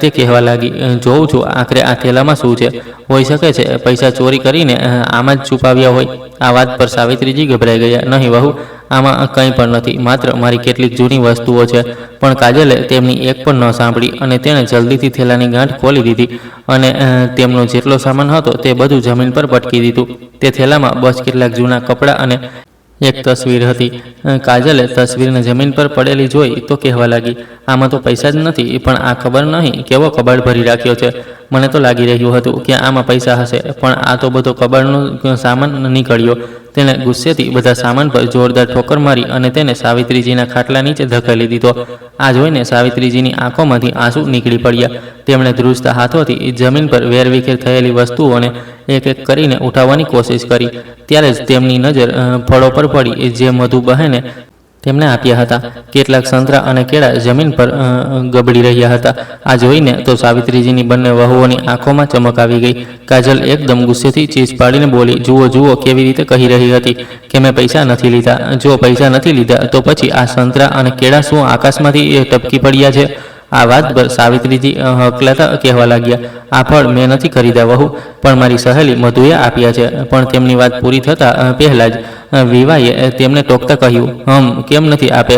તે કહેવા લાગી, જોઉં છું આખરે આ થેલામાં શું છે. હોઈ શકે છે પૈસા ચોરી કરીને આમાં જ છુપાવ્યા હોય. આ વાત પર સાવિત્રીજી ગભરાઈ ગયા. નહીં વહુ, આમાં કંઈ પણ નથી, માત્ર મારી કેટલીક જૂની વસ્તુઓ છે. પણ કાજલે તેમની એક પણ ન સાંભળી અને તેણે જલ્દીથી થેલાની ગાંઠ ખોલી દીધી અને તેમનો જેટલો સામાન હતો તે બધું જમીન પર પટકી દીધું. તે થેલામાં બસ કેટલાક જૂના કપડાં અને એક તસવીર હતી. કાજલે તસવીરને જમીન પર પડેલી જોઈ તો કહેવા લાગી, આમાં તો પૈસા જ નથી, પણ આ ખબર નહીં કેવો કબાડ ભરી રાખ્યો છે. મને તો લાગી રહ્યું હતું કે આમાં પૈસા હશે, પણ આ તો બધો કબાડનો સામાન નીકળ્યો. તેણે ગુસ્સેથી બધા સામાન પર જોરદાર ઠોકર મારી અને તેને સાવિત્રીજીના ખાટલા નીચે ધકેલી દીધો. આ જોઈને સાવિત્રીજીની આંખોમાંથી આંસુ નીકળી પડ્યા. તેમણે ધ્રુજતા હાથોથી જમીન પર વેરવિખેર થયેલી વસ્તુઓને એક એક કરીને ઉઠાવવાની કોશિશ કરી. ત્યારે જ તેમની નજર ફળો પર પડી જે મધુબહેને તેમને આપ્યા હતા. કેટલાક સંતરા અને કેળા જમીન પર ગબડી રહ્યા હતા. આ જોઈને તો સાવિત્રીજીની બંને વહુઓની આંખોમાં ચમક આવી ગઈ. કાજલ એકદમ ગુસ્સેથી ચીસ પાડીને બોલી, જુઓ જુઓ કેવી રીતે કહી રહી હતી કે મેં પૈસા નથી લીધા. જો પૈસા નથી લીધા તો પછી આ સંતરા અને કેળા શું આકાશમાંથી ટપકી પડ્યા છે. આ વાત પર સાવિત્રીજી હકલાતા કહેવા લાગ્યા, આ ફળ મેં નથી ખરીદ્યા વહુ, પણ મારી સહેલી મધુએ આપ્યા છે. પણ તેમની વાત પૂરી થતાં પહેલાં જ વિવાએ તેમને ટોકતા કહ્યું, કેમ નથી આપે,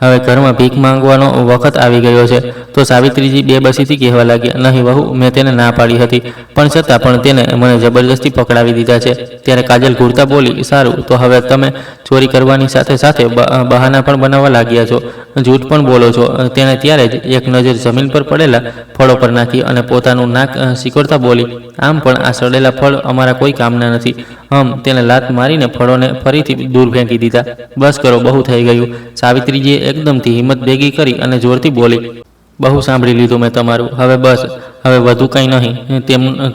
હવે ઘરમાં ભીખ માંગવાનો વખત આવી ગયો છે. તો સાવિત્રીજી બેબસીથી કહેવા લાગ્યા, નહીં વહુ, મેં તેને ના પાડી હતી, પણ છતાં પણ તેને મને જબરજસ્તી પકડાવી દીધા છે. ત્યારે કાજલ ઘૂરતા બોલી, સારું, તો હવે તમે ચોરી કરવાની સાથે સાથે બહાના પણ બનાવવા લાગ્યા છો, જૂઠ પણ બોલો છો. તેણે ત્યારે જ એક નજર જમીન પર પડેલા ફળો પર નાખી અને પોતાનું નાક સિકોડતા બોલી, આમ પણ આ સડેલા ફળ અમારા કોઈ કામના નથી. તેને લાત મારીને ફળોને ફરીથી દૂર ફેંકી દીધા. બસ કરો, બહુ થઈ ગયું. સાવિત્રીજીએ એકદમથી હિંમત ભેગી કરી અને જોરથી બોલી, બહુ સાંભળી લીધું મેં તમારું, હવે બસ, હવે વધુ કંઈ નહીં.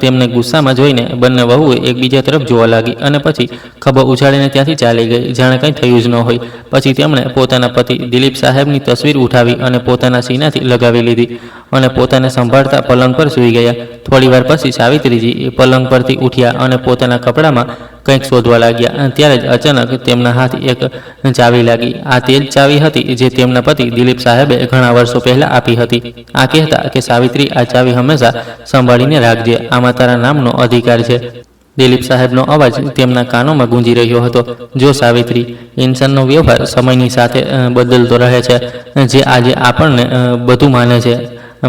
તેમને ગુસ્સામાં જોઈને બંને વહુએ એકબીજા તરફ જોવા લાગી અને પછી ખભો ઉછાળીને ત્યાંથી ચાલી ગઈ, જાણે કંઈ થયું જ ન હોય. પછી તેમણે પોતાના પતિ દિલીપ સાહેબની તસવીર ઉઠાવી અને પોતાના સીનાથી લગાવી લીધી અને પોતાને સંભાળતા પલંગ પર સૂઈ ગયા. થોડીવાર પછી સાવિત્રીજી પલંગ પરથી ઉઠ્યા અને પોતાના કપડામાં કંઈક શોધવા લાગ્યા. ત્યારે જ અચાનક તેમના હાથ એક ચાવી લાગી. આ તે જ ચાવી હતી જે તેમના પતિ દિલીપ સાહેબે ઘણા વર્ષો પહેલા આપી હતી. આ કહેતા કે સાવિત્રી, આ ચાવી હંમેશા સંભાળીને રાખજે, આમાં તારા નામનો અધિકાર છે. દિલીપ સાહેબનો અવાજ તેમના કાનોમાં ગુંજી રહ્યો હતો. જો સાવિત્રી, ઇન્સાનનો વ્યવહાર સમયની સાથે બદલતો રહે છે. જે આજે આપણને બધું માને છે,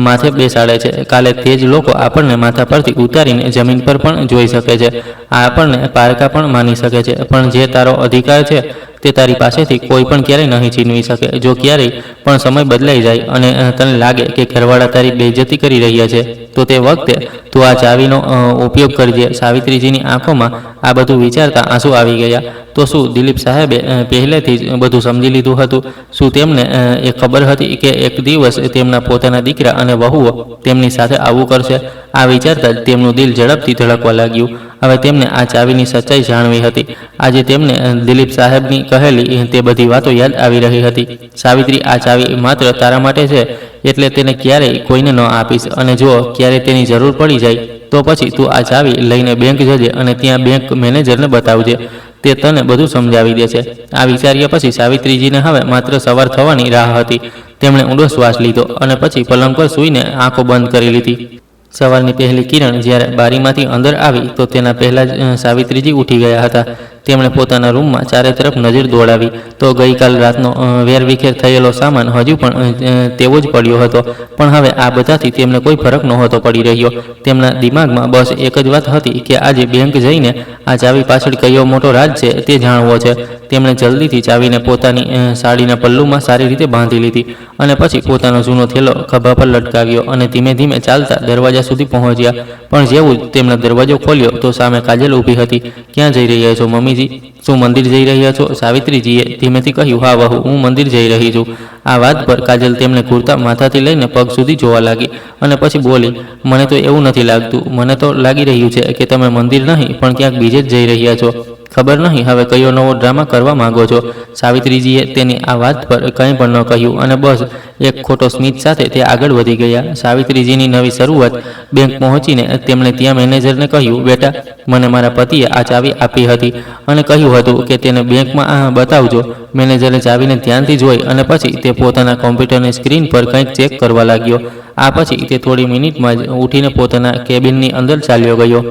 માથે બેસાડે છે, કાલે તે જ લોકો આપણને માથા પરથી ઉતારીને જમીન પર પણ જોઈ શકે છે, આપણને પારકા પણ માની શકે છે. પણ જે તારો અધિકાર છે તે તારી પાસેથી કોઈ પણ ક્યારેય નહીં છીનવી શકે. જો ક્યારેય પણ સમય બદલાઈ જાય અને તને લાગે કે ઘરવાળા તારી બેઇજ્જતી કરી રહ્યા છે, તો તે વખતે તું આ ચાવીનો ઉપયોગ કરજે. સાવિત્રીજીની આંખોમાં આ બધું વિચારતા આંસુ આવી ગયા. તો શું દિલીપ સાહેબે પહેલેથી જ બધું સમજી લીધું હતું? શું તેમને એ ખબર હતી કે એક દિવસ તેમના પોતાના દીકરા અને વહુઓ તેમની સાથે આવું કરશે? આ વિચારતા જ તેમનું દિલ ઝડપથી ધડકવા લાગ્યું. હવે તેમને આ ચાવીની સચ્ચાઈ જાણવી હતી. આજે તેમને દિલીપ સાહેબની કહેલી તે બધી વાતો યાદ આવી રહી હતી. સાવિત્રી, આ ચાવી માત્ર તારા માટે છે, એટલે તેને ક્યારેય કોઈને ન આપીશ. અને જો ક્યારે તેની જરૂર પડી જાય તો પછી તું આ ચાવી લઈને બેંક જજે અને ત્યાં બેંક મેનેજરને બતાવજે, તે તને બધું સમજાવી દેશે. આ વિચાર્યા પછી સાવિત્રીજીને હવે માત્ર સવાર થવાની રાહ હતી. તેમણે ઊંડો શ્વાસ લીધો અને પછી પલંગ પર સૂઈને આંખો બંધ કરી લીધી. સવારની પહેલી કિરણ જ્યારે બારીમાંથી અંદર આવી તો તેના પહેલાં જ સાવિત્રીજી ઉઠી ગયા હતા. તેમણે પોતાના રૂમમાં ચારે તરફ નજર દોડાવી તો ગઈકાલ રાતનો વેરવિખેર થયેલો સામાન હજુ પણ તેવો જ પડ્યો હતો. પણ હવે આ બધાથી તેમને કોઈ ફરક નહોતો પડી રહ્યો. તેમના દિમાગમાં બસ એક જ વાત હતી કે આજે બેંક જઈને આ ચાવી પાછળ કયો મોટો રાજ છે તે જાણવો છે. તેમણે જલ્દીથી ચાવીને પોતાની સાડીના પલ્લુમાં સારી રીતે બાંધી લીધી અને પછી પોતાનો જૂનો થેલો ખભા પર લટકાવ્યો અને ધીમે ધીમે ચાલતા દરવાજા સુધી પહોંચ્યા. પણ જેવું જ તેમણે દરવાજો ખોલ્યો તો સામે કાજલ ઊભી હતી. ક્યાં જઈ રહ્યા છો મમ્મીજી? શું મંદિર જઈ રહ્યા છો? સાવિત્રીજીએ ધીમેથી કહ્યું. હા વહુ, હું મંદિર જઈ રહી છું. આ વાત પર કાજલ તેમને ઘૂરતા માથાથી લઈને પગ સુધી જોવા લાગી અને પછી બોલી, મને તો એવું નથી લાગતું. મને તો લાગી રહ્યું છે કે તમે મંદિર નહીં પણ ક્યાંક બીજે જ જઈ રહ્યા છો. ખબર નહીં હવે કયો નવો ડ્રામા કરવા માંગો છો. સાવિત્રીજીએ તેની આ વાત પર કંઈ પણ ન કહ્યું અને બસ એક ખોટો સ્મિત સાથે તે આગળ વધી ગયા. સાવિત્રીજીની નવી શરૂઆત. બેંક પહોંચીને તેમણે ત્યાં મેનેજરને કહ્યું, બેટા, મને મારા પતિએ આ ચાવી આપી હતી અને કહ્યું હતું કે તેને બેંકમાં બતાવજો. મેનેજરે ચાવીને ધ્યાનથી જોઈ અને પછી તે પોતાના કોમ્પ્યુટરની સ્ક્રીન પર કંઈક ચેક કરવા લાગ્યો. આ પછી તે થોડી મિનિટમાં જ ઉઠીને પોતાના કેબિનની અંદર ચાલ્યો ગયો.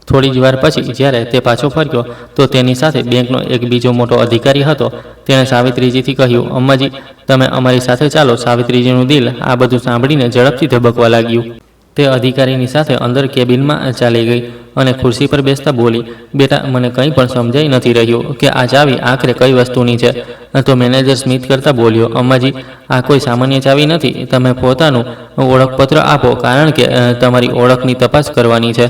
થોડી જ વાર પછી જ્યારે તે પાછો ફર્યો તો તેની સાથે બેંકનો એક બીજો મોટો અધિકારી હતો. તેણે સાવિત્રીજીથી કહ્યું, અમ્માજી, તમે અમારી સાથે ચાલો. સાવિત્રીજીનું દિલ આ બધું સાંભળીને ઝડપથી ધબકવા લાગ્યું. તે અધિકારીની સાથે અંદર કેબિનમાં ચાલી ગઈ અને ખુરશી પર બેસતા બોલી, બેટા, મને કંઈ પણ સમજાઈ નથી રહ્યું કે આ ચાવી આખરે કઈ વસ્તુની છે. તો મેનેજર સ્મિત કરતા બોલ્યો, અમ્માજી, આ કોઈ સામાન્ય ચાવી નથી. તમે પોતાનું ઓળખપત્ર આપો, કારણ કે તમારી ઓળખની તપાસ કરવાની છે.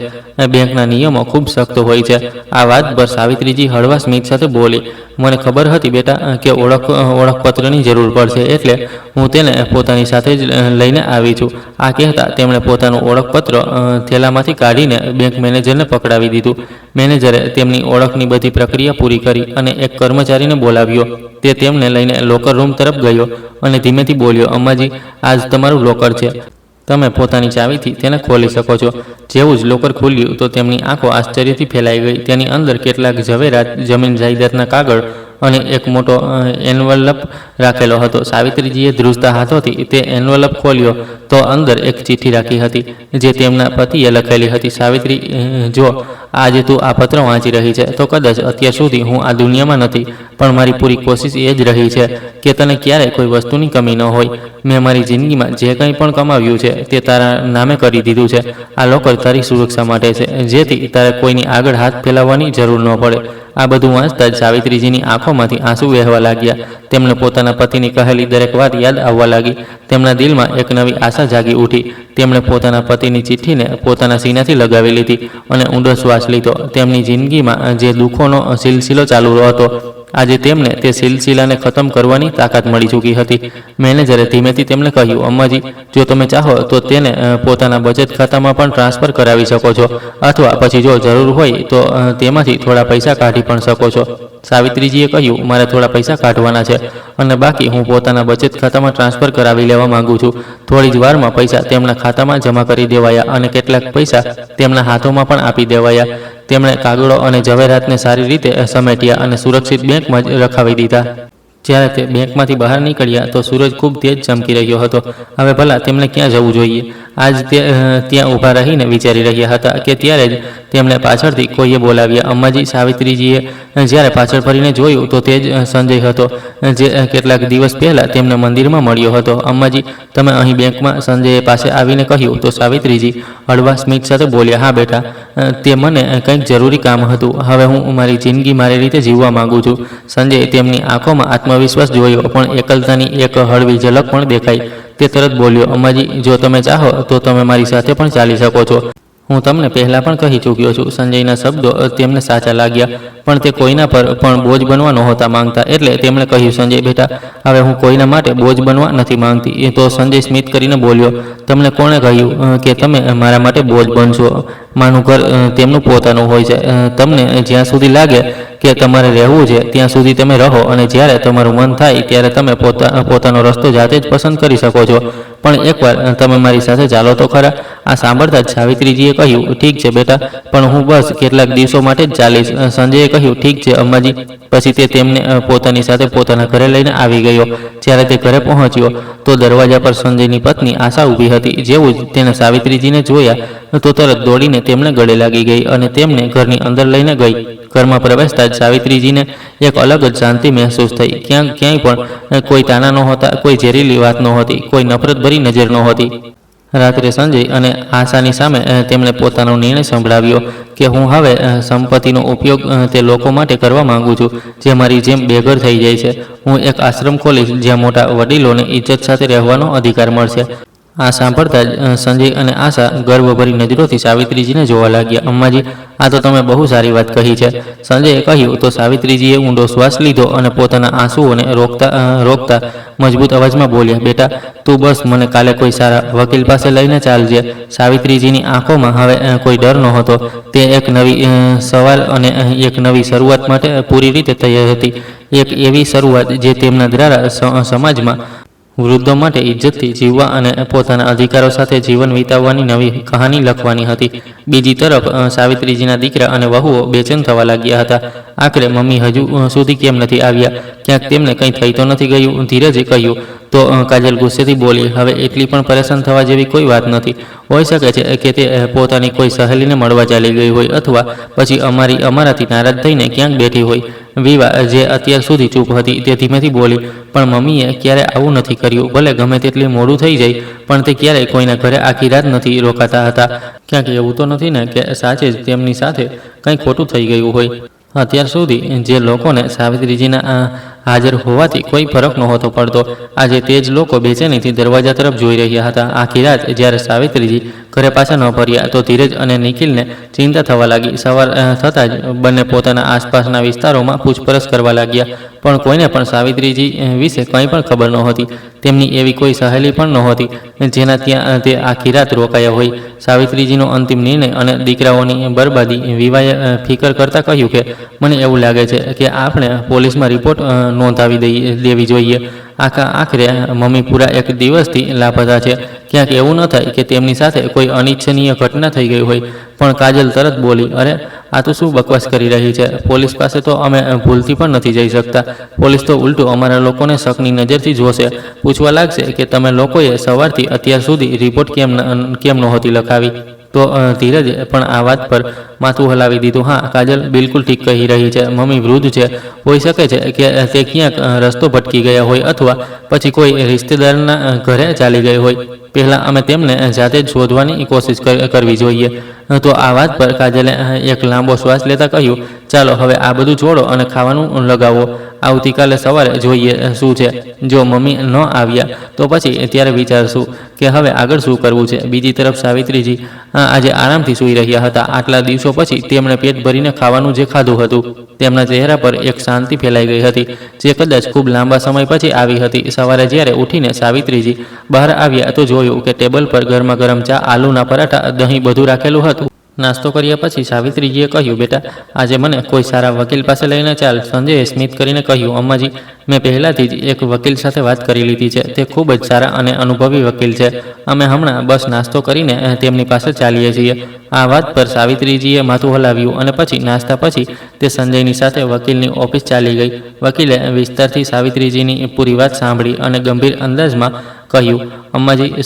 બેંકના નિયમો ખૂબ સખ્ત હોય છે. આ વાત પર સાવિત્રીજી હળવા સ્મિત સાથે બોલી, મને ખબર હતી બેટા કે ઓળખપત્રની જરૂર પડશે, એટલે હું તેને પોતાની સાથે જ લઈને આવી છું. આ કહેતા તેમણે પોતાનું ઓળખપત્ર થેલામાંથી કાઢીને બેંક મેનેજરને પકડાવી દીધું. મેનેજરે તેમની ઓળખની બધી પ્રક્રિયા પૂરી કરી અને એક કર્મચારીને બોલાવ્યો. તે તેમને લઈને લોકર રૂમ તરફ ગયો અને ધીમેથી બોલ્યો, અમ્માજી, આજ તમારું લોકર છે. તમે પોતાની ચાવીથી તેને ખોલી શકો છો. જેવું જ લોકર ખુલ્યું તો તેમની આંખો આશ્ચર્યથી ફેલાઈ ગઈ. તેની અંદર કેટલાક ઝવેરાત, જમીન જાયદાદના કાગળ અને એક મોટો એન્વલપ રાખેલો હતો. સાવિત્રીજીએ ધ્રુજતા હાથોથી તે એન્વલપ ખોલ્યો તો અંદર એક ચિઠ્ઠી રાખી હતી જે તેમના પતિએ લખેલી હતી. સાવિત્રી, જો આજે તું આ પત્ર વાંચી રહી છે તો કદાચ અત્યાર સુધી હું આ દુનિયામાં નથી, પણ મારી પૂરી કોશિશ એ જ રહી છે કે તને ક્યારેય કોઈ વસ્તુની કમી ન હોય. મેં મારી જિંદગીમાં જે કંઈ પણ કમાવ્યું છે તે તારા નામે કરી દીધું છે. આ લોકર તારી સુરક્ષા માટે છે, જેથી તારે કોઈની આગળ હાથ ફેલાવવાની જરૂર ન પડે. આ બધું વાંચતા જ સાવિત્રીજીની આંખોમાંથી આંસુ વહેવા લાગ્યા. તેમને પોતાના પતિની કહેલી દરેક વાત યાદ આવવા લાગી. તેમના દિલમાં એક નવી આશા જાગી ઉઠી. તેમણે પોતાના પતિની ચિઠ્ઠીને પોતાના સીનાથી લગાવી લીધી અને ઊંડો શ્વાસ લીધો. તેમની જિંદગીમાં જે દુઃખોનો સિલસિલો ચાલુ હતો, આજે તેમને તે સિલસિલાને ખતમ કરવાની તાકાત મળી ચૂકી હતી. મેનેજરે ધીમેથી તેમને કહ્યું, અમ્માજી, જો તમે ચાહો તો તેને પોતાના બચત ખાતામાં પણ ટ્રાન્સફર કરાવી શકો છો, અથવા પછી જો જરૂર હોય તો તેમાંથી થોડા પૈસા કાઢી પણ શકો છો. સાવિત્રીજીએ કહ્યું, મારે થોડા પૈસા કાઢવાના છે અને બાકી હું પોતાના બચત ખાતામાં ટ્રાન્સફર કરાવી લેવા માંગુ છું. થોડી જ વારમાં પૈસા તેમના ખાતામાં જમા કરી દેવાયા અને કેટલાક પૈસા તેમના હાથોમાં પણ આપી દેવાયા. તેમણે કાગળો અને ઝવેરાતને સારી રીતે સમેટ્યા અને સુરક્ષિત બેંકમાં જ રખાવી દીધા. જ્યારે તે બેંકમાંથી બહાર નીકળ્યા તો સૂરજ ખૂબ તેજ ચમકી રહ્યો હતો. હવે ભલા તેમને ક્યાં જવું જોઈએ? આજ તે ત્યાં ઊભા રહીને વિચારી રહ્યા હતા કે ત્યારે જ તેમને પાછળથી કોઈએ બોલાવ્યા. અમ્માજી. સાવિત્રીજીએ જ્યારે પાછળ ફરીને જોયું તો તે જ સંજય હતો, જે કેટલાક દિવસ પહેલાં તેમને મંદિરમાં મળ્યો હતો. અમ્માજી, તમે અહીં બેંકમાં? સંજયે પાસે આવીને કહ્યું. તો સાવિત્રીજી હળવા સ્મિત સાથે બોલ્યા, હા બેટા, તે મને કંઈક જરૂરી કામ હતું. હવે હું મારી જિંદગી મારી રીતે જીવવા માંગુ છું. સંજયે તેમની આંખોમાં આત્મવિશ્વાસ જોયો, પણ એકલતાની એક હળવી ઝલક પણ દેખાઈ. તે તરત બોલ્યો, અમ્માજી, જો તમે ચાહો તો તમે મારી સાથે પણ ચાલી શકો છો. હું તમને પહેલાં પણ કહી ચૂક્યો છું. સંજયના શબ્દો તેમને સાચા લાગ્યા, પણ તે કોઈના પર પણ બોજ બનવા નહોતા માંગતા. એટલે તેમણે કહ્યું, સંજય બેટા, હવે હું કોઈના માટે બોજ બનવા નથી માંગતી. તો સંજય સ્મિત કરીને બોલ્યો, તમને કોણે કહ્યું કે તમે મારા માટે બોજ બનશો? માનું ઘર તેમનું પોતાનું હોય છે. તમને જ્યાં સુધી લાગે કે તમારે રહેવું છે ત્યાં સુધી તમે રહો, અને જ્યારે તમારું મન થાય ત્યારે તમે પોતાનો રસ્તો જાતે જ પસંદ કરી શકો છો. પણ એકવાર તમે મારી સાથે ચાલો તો ખરા. આ સાંભળતા જ સાવિત્રીજીએ કહ્યું, ઠીક છે બેટા, પણ હું બસ કેટલાક દિવસો માટે જ ચાલીશ. સંજયે કહ્યું, ઠીક છે અમ્માજી. પછી તે તેમને પોતાની સાથે પોતાના ઘરે લઈને આવી ગયો. જ્યારે તે ઘરે પહોંચ્યો તો દરવાજા પર સંજયની પત્ની આશા ઊભી હતી. જેવું જ તેને સાવિત્રીજીને જોયા તો તરત દોડીને તેમને ગળે લાગી ગઈ અને તેમને ઘરની અંદર લઈને ગઈ. ઘરમાં પ્રવેશતા જ સાવિત્રીજીને એક અલગ જ શાંતિ મહેસૂસ થઈ. ક્યાંય પણ કોઈ તાના નહોતા, કોઈ ઝેરીલી વાત નહોતી, કોઈ નફરતભરી નજર નહોતી. રાત્રે સંજય અને આશાની સામે તેમણે પોતાનો નિર્ણય સંભળાવ્યો કે હું હવે સંપત્તિનો ઉપયોગ તે લોકો માટે કરવા માંગુ છું જે મારી જેમ બેઘર થઈ જાય છે. હું એક આશ્રમ ખોલીશ જ્યાં મોટા વડીલોને ઇજ્જત સાથે રહેવાનો અધિકાર મળશે. આ સાંભળતા જ સંજય અને આશા ગર્વભરી નજરોથી સાવિત્રીજીને જોવા લાગ્યા. અમ્માજી, આ તો તમે બહુ સારી વાત કહી છે, સંજયે કહ્યું. તો સાવિત્રીજીએ ઊંડો શ્વાસ લીધો અને પોતાના આંસુઓને રોકતા મજબૂત અવાજમાં બોલ્યા, બેટા, તું બસ મને કાલે કોઈ સારા વકીલ પાસે લઈને ચાલજે. સાવિત્રીજીની આંખોમાં હવે કોઈ ડર નહોતો. તે એક નવી સવાલ અને એક નવી શરૂઆત માટે પૂરી રીતે તૈયાર હતી. એક એવી શરૂઆત જે તેમના દ્વારા સમાજમાં વૃદ્ધો માટે ઇજ્જતથી જીવવા અને પોતાના અધિકારો સાથે જીવન વિતાવવાની નવી કહાની લખવાની હતી. બીજી તરફ સાવિત્રીજીના દીકરા અને વહુઓ બેચેન થવા લાગ્યા હતા. આખરે મમ્મી હજુ સુધી કેમ નથી આવ્યા? ક્યાંક તેમને કંઈ થઈ તો નથી ગયું? ધીરજે કહ્યું. તો કાજલ ગુસ્સેથી બોલી, હવે એટલી પણ પરેશાન થવા જેવી કોઈ વાત નથી. હોઈ શકે છે કે તે પોતાની કોઈ સહેલીને મળવા ચાલી ગઈ હોય અથવા પછી અમારાથી નારાજ થઈને ક્યાંક બેઠી હોય. વિવા, જે અત્યાર સુધી ચૂપ હતી, તે ધીમેથી બોલી, પણ મમ્મીએ ક્યારે આવું નથી કર્યું. ભલે ગમે તેટલી મોડું થઈ જાય, પણ તે ક્યારેય કોઈના ઘરે આખી રાત નથી રોકાતા હતા. ક્યાંક એવું તો નથી ને કે સાચે જ તેમની સાથે કંઈ ખોટું થઈ ગયું હોય? અત્યાર સુધી જે લોકોને સાવિત્રીજીના હાજર હોવાથી કોઈ ફરક નહોતો પડતો, આજે તે જ લોકો બેચેનીથી દરવાજા તરફ જોઈ રહ્યા હતા. આખી રાત જ્યારે સાવિત્રીજી ઘરે પાછા ન ફર્યા તો ધીરજ અને નિખિલને ચિંતા થવા લાગી. સવાર થતાં જ બંને પોતાના આસપાસના વિસ્તારોમાં પૂછપરછ કરવા લાગ્યા, પણ કોઈને પણ સાવિત્રીજી વિશે કંઈ પણ ખબર નહોતી. તેમની એવી કોઈ સહેલી પણ નહોતી જેના ત્યાં તે આખી રાત રોકાયા હોય. સાવિત્રીજીનો અંતિમ નિર્ણય અને દીકરાઓની બરબાદી. વિવાએ ફિકર કરતાં કહ્યું કે મને એવું લાગે છે કે આપણે પોલીસમાં રિપોર્ટ નોંધાવી દેવી જોઈએ. આખરે મમ્મી પૂરા એક દિવસથી લાપતા છે. ક્યાંક એવું ન થાય કે તેમની સાથે કોઈ અનિચ્છનીય ઘટના થઈ ગઈ હોય. પણ કાજલ તરત બોલી, અરે, આ તો શું બકવાસ કરી રહી છે? પોલીસ પાસે તો અમે ભૂલથી પણ નથી જઈ શકતા. પોલીસ તો ઉલટું અમારા લોકોને શકની નજરથી જોશે. પૂછવા લાગશે કે તમે લોકોએ સવારથી અત્યાર સુધી રિપોર્ટ કેમ નહોતી લખાવી? તો ધીરજે પણ આ વાત પર માથું હલાવી દીધું. હા, કાજલ બિલકુલ ઠીક કહી રહી છે. મમ્મી વૃદ્ધ છે, હોઈ શકે છે કે તે ક્યાંક રસ્તો ભટકી ગયા હોય અથવા પછી કોઈ રિશ્તેદારના ઘરે ચાલી ગઈ હોય. પહેલાં અમે તેમને જાતે જ શોધવાની કોશિશ કરવી જોઈએ. તો આ વાત પર કાજલે એક લાંબો શ્વાસ લેતા કહ્યું, ચાલો હવે આ બધું છોડો અને ખાવાનું લગાવો. આવતીકાલે સવારે જોઈએ શું છે. જો મમ્મી ન આવ્યા તો પછી ત્યારે વિચારશું કે હવે આગળ શું કરવું છે. બીજી તરફ સાવિત્રીજી આજે આરામથી સૂઈ રહ્યા હતા. આટલા દિવસો પછી તેમણે પેટ ભરીને ખાવાનું જે ખાધું હતું, તેમના ચહેરા પર એક શાંતિ ફેલાઈ ગઈ હતી જે કદાચ ખૂબ લાંબા સમય પછી આવી હતી. સવારે જ્યારે ઉઠીને સાવિત્રીજી બહાર આવ્યા તો જોયું કે ટેબલ પર ગરમા ગરમ ચા, આલુના પરાઠા, દહીં બધું રાખેલું હતું. નાસ્તો કર્યા પછી સાવિત્રીજીએ કહ્યું, બેટા, આજે મને કોઈ સારા વકીલ પાસે લઈને ચાલ. સંજયે સ્મિત કરીને કહ્યું, અમ્માજી, મેં પહેલાંથી જ એક વકીલ સાથે વાત કરી લીધી છે. તે ખૂબ જ સારા અને અનુભવી વકીલ છે. અમે હમણાં બસ નાસ્તો કરીને તેમની પાસે ચાલીએ છીએ. આ વાત પર સાવિત્રીજીએ માથું હલાવ્યું અને પછી નાસ્તા પછી તે સંજયની સાથે વકીલની ઓફિસ ચાલી ગઈ. વકીલે વિસ્તારથી સાવિત્રીજીની પૂરી વાત સાંભળી અને ગંભીર અંદાજમાં કહ્યું, અમ્માજી,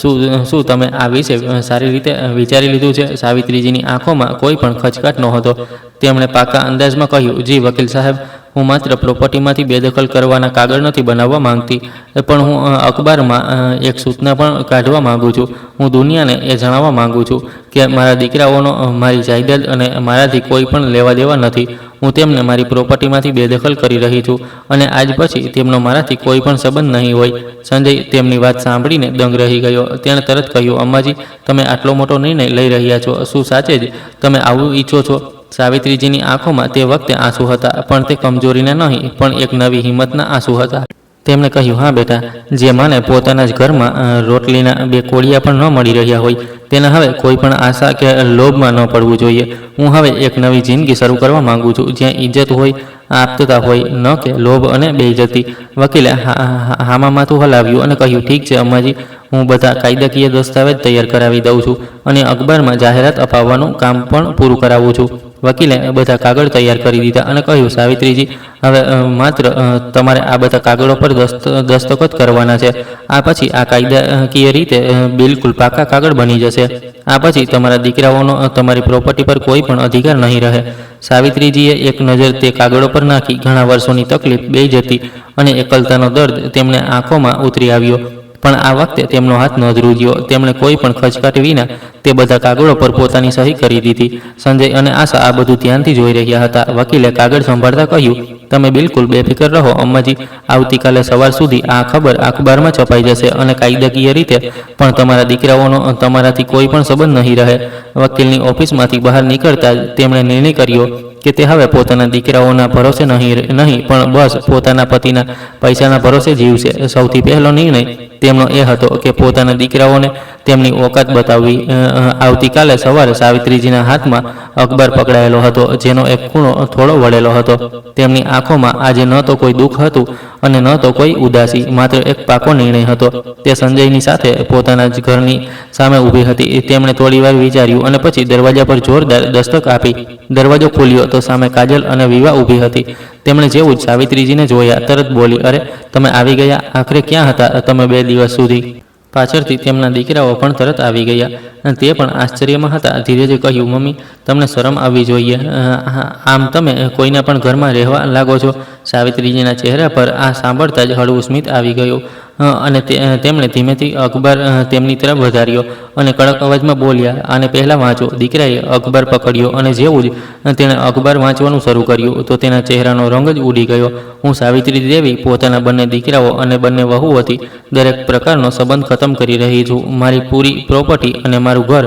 શું તમે આ વિશે સારી રીતે વિચારી લીધું છે? સાવિત્રીજીની આંખોમાં કોઈ પણ ખચકાટ નહોતો. તેમણે પાકા અંદાજમાં કહ્યું, જી વકીલ સાહેબ, હું માત્ર પ્રોપર્ટીમાંથી બેદખલ કરવાના કાગળ નથી બનાવવા માંગતી, પણ હું અખબારમાં એક સૂચના પણ કાઢવા માંગુ છું. હું દુનિયાને એ જણાવવા માંગુ છું કે મારા દીકરાઓનો મારી જાયદાદ અને મારાથી કોઈ પણ લેવા દેવા નથી. હું તેમને મારી પ્રોપર્ટીમાંથી બેદખલ કરી રહી છું અને આજ પછી તેમનો મારાથી કોઈ પણ સંબંધ નહીં હોય. સંજય તેમની વાત સાંભળીને દંગ રહી ગયો. તેણે તરત કહ્યું, અમ્માજી, તમે આટલો મોટો નિર્ણય લઈ રહ્યા છો. શું સાચે જ તમે આવું ઈચ્છો છો? સાવિત્રીજીની આંખોમાં તે વખતે આંસુ હતા, પણ તે કમજોરીના નહીં, પણ એક નવી હિંમતના આંસુ હતા. તેમણે કહ્યું, હા બેટા, જે માને પોતાના જ ઘરમાં રોટલીના બે કોળિયા પણ ન મળી રહ્યા હોય તેને હવે કોઈ પણ આશા કે લોભમાં ન પડવું જોઈએ. હું હવે એક નવી જિંદગી શરૂ કરવા માંગુ છું જ્યાં ઇજ્જત હોય, આપતતા હોય, ન કે લોભ અને બેઇજ્જતી. વકીલે હામાં માથું હલાવ્યું અને કહ્યું, ઠીક છે અમ્માજી, હું બધા કાયદાકીય દસ્તાવેજ તૈયાર કરાવી દઉં છું અને અખબારમાં જાહેરાત અપાવવાનું કામ પણ પૂરું કરાવું છું. વકીલે બધા કાગળ તૈયાર કરી દીધા અને કહ્યું, સાવિત્રીજી, હવે માત્ર તમારે આ બધા કાગળો પર દસ્તખત કરવાના છે. આ પછી આ કાયદાકીય રીતે બિલકુલ પાકા કાગળ બની જશે. આ પછી તમારા દીકરાઓનો તમારી પ્રોપર્ટી પર કોઈ પણ અધિકાર નહીં રહે. સાવિત્રીજીએ એક નજર તે કાગળો પર નાખી. ઘણા વર્ષોની તકલીફ, બેઇજ્જતી અને એકલતાનો દર્દ તેમને આંખોમાં ઉતરી આવ્યો. પણ આ વખતે તેમનો હાથ ન ધ્રુજ્યો. તેમણે કોઈ પણ ખચકાટ વિના તે બધા કાગળો પર પોતાની સહી કરી દીધી. સંજય અને આશા આ બધું ધ્યાનથી જોઈ રહ્યા હતા. વકીલે કાગળ સંભાળતા કહ્યું, તમે બિલકુલ બેફિકર રહો અમ્માજી. આવતીકાલે સવાર સુધી આ ખબર અખબારમાં છપાઈ જશે અને કાયદાકીય રીતે પણ તમારા દીકરાઓનો તમારાથી કોઈ પણ સંબંધ નહીં રહે. વકીલની ઓફિસમાંથી બહાર નીકળતા જ તેમણે નિર્ણય કર્યો કે તે હવે પોતાના દીકરાઓના ભરોસે નહીં પણ બસ પોતાના પતિના પૈસાના ભરોસે જીવશે. સૌથી પહેલો નિર્ણય તેમનો એ હતો કે પોતાના દીકરાઓને તેમની ઓકાત બતાવવી. આવતીકાલે સવારે સાવિત્રીજીના હાથમાં અખબાર પકડાયેલો હતો, જેનો એક ખૂણો થોડો વળેલો હતો. તેમની આંખોમાં આજે ન તો કોઈ દુઃખ હતું અને ન તો કોઈ ઉદાસી, માત્ર એક પાકો નિર્ણય હતો. તે સંજયની સાથે પોતાના જ ઘરની સામે ઊભી હતી. તેમણે થોડીવાર વિચાર્યું અને પછી દરવાજા પર જોરદાર દસ્તક આપી. દરવાજો ખુલ્યો તો સામે કાજલ અને વિવા ઊભી હતી. તેમણે જેવું જ સાવિત્રીજીને જોયા, તરત બોલી, અરે તમે આવી ગયા, આખરે ક્યાં હતા તમે 2 દિવસ સુધી? પાછળથી તેમના દીકરાઓ પણ તરત આવી ગયા અને તે પણ આશ્ચર્યમાં હતા. ધીરેજે કહ્યું, મમ્મી તમને શરમ આવવી જોઈએ. આમ તમે કોઈના પણ ઘરમાં રહેવા લાગો છો. સાવિત્રીજીના ચહેરા પર આ સાંભળતા જ હળવું સ્મિત આવી ગયું અને તેમણે ધીમેથી અખબાર તેમની તરફ વધાર્યો અને કડક અવાજમાં બોલ્યા, આને પહેલાં વાંચો. દીકરાએ અખબાર પકડ્યો અને જેવું જ તેણે અખબાર વાંચવાનું શરૂ કર્યું તો તેના ચહેરાનો રંગ જ ઉડી ગયો. હું સાવિત્રી દેવી પોતાના બંને દીકરાઓ અને બંને વહુઓથી દરેક પ્રકારનો સંબંધ ખતમ કરી રહી છું. મારી પૂરી પ્રોપર્ટી અને મારું ઘર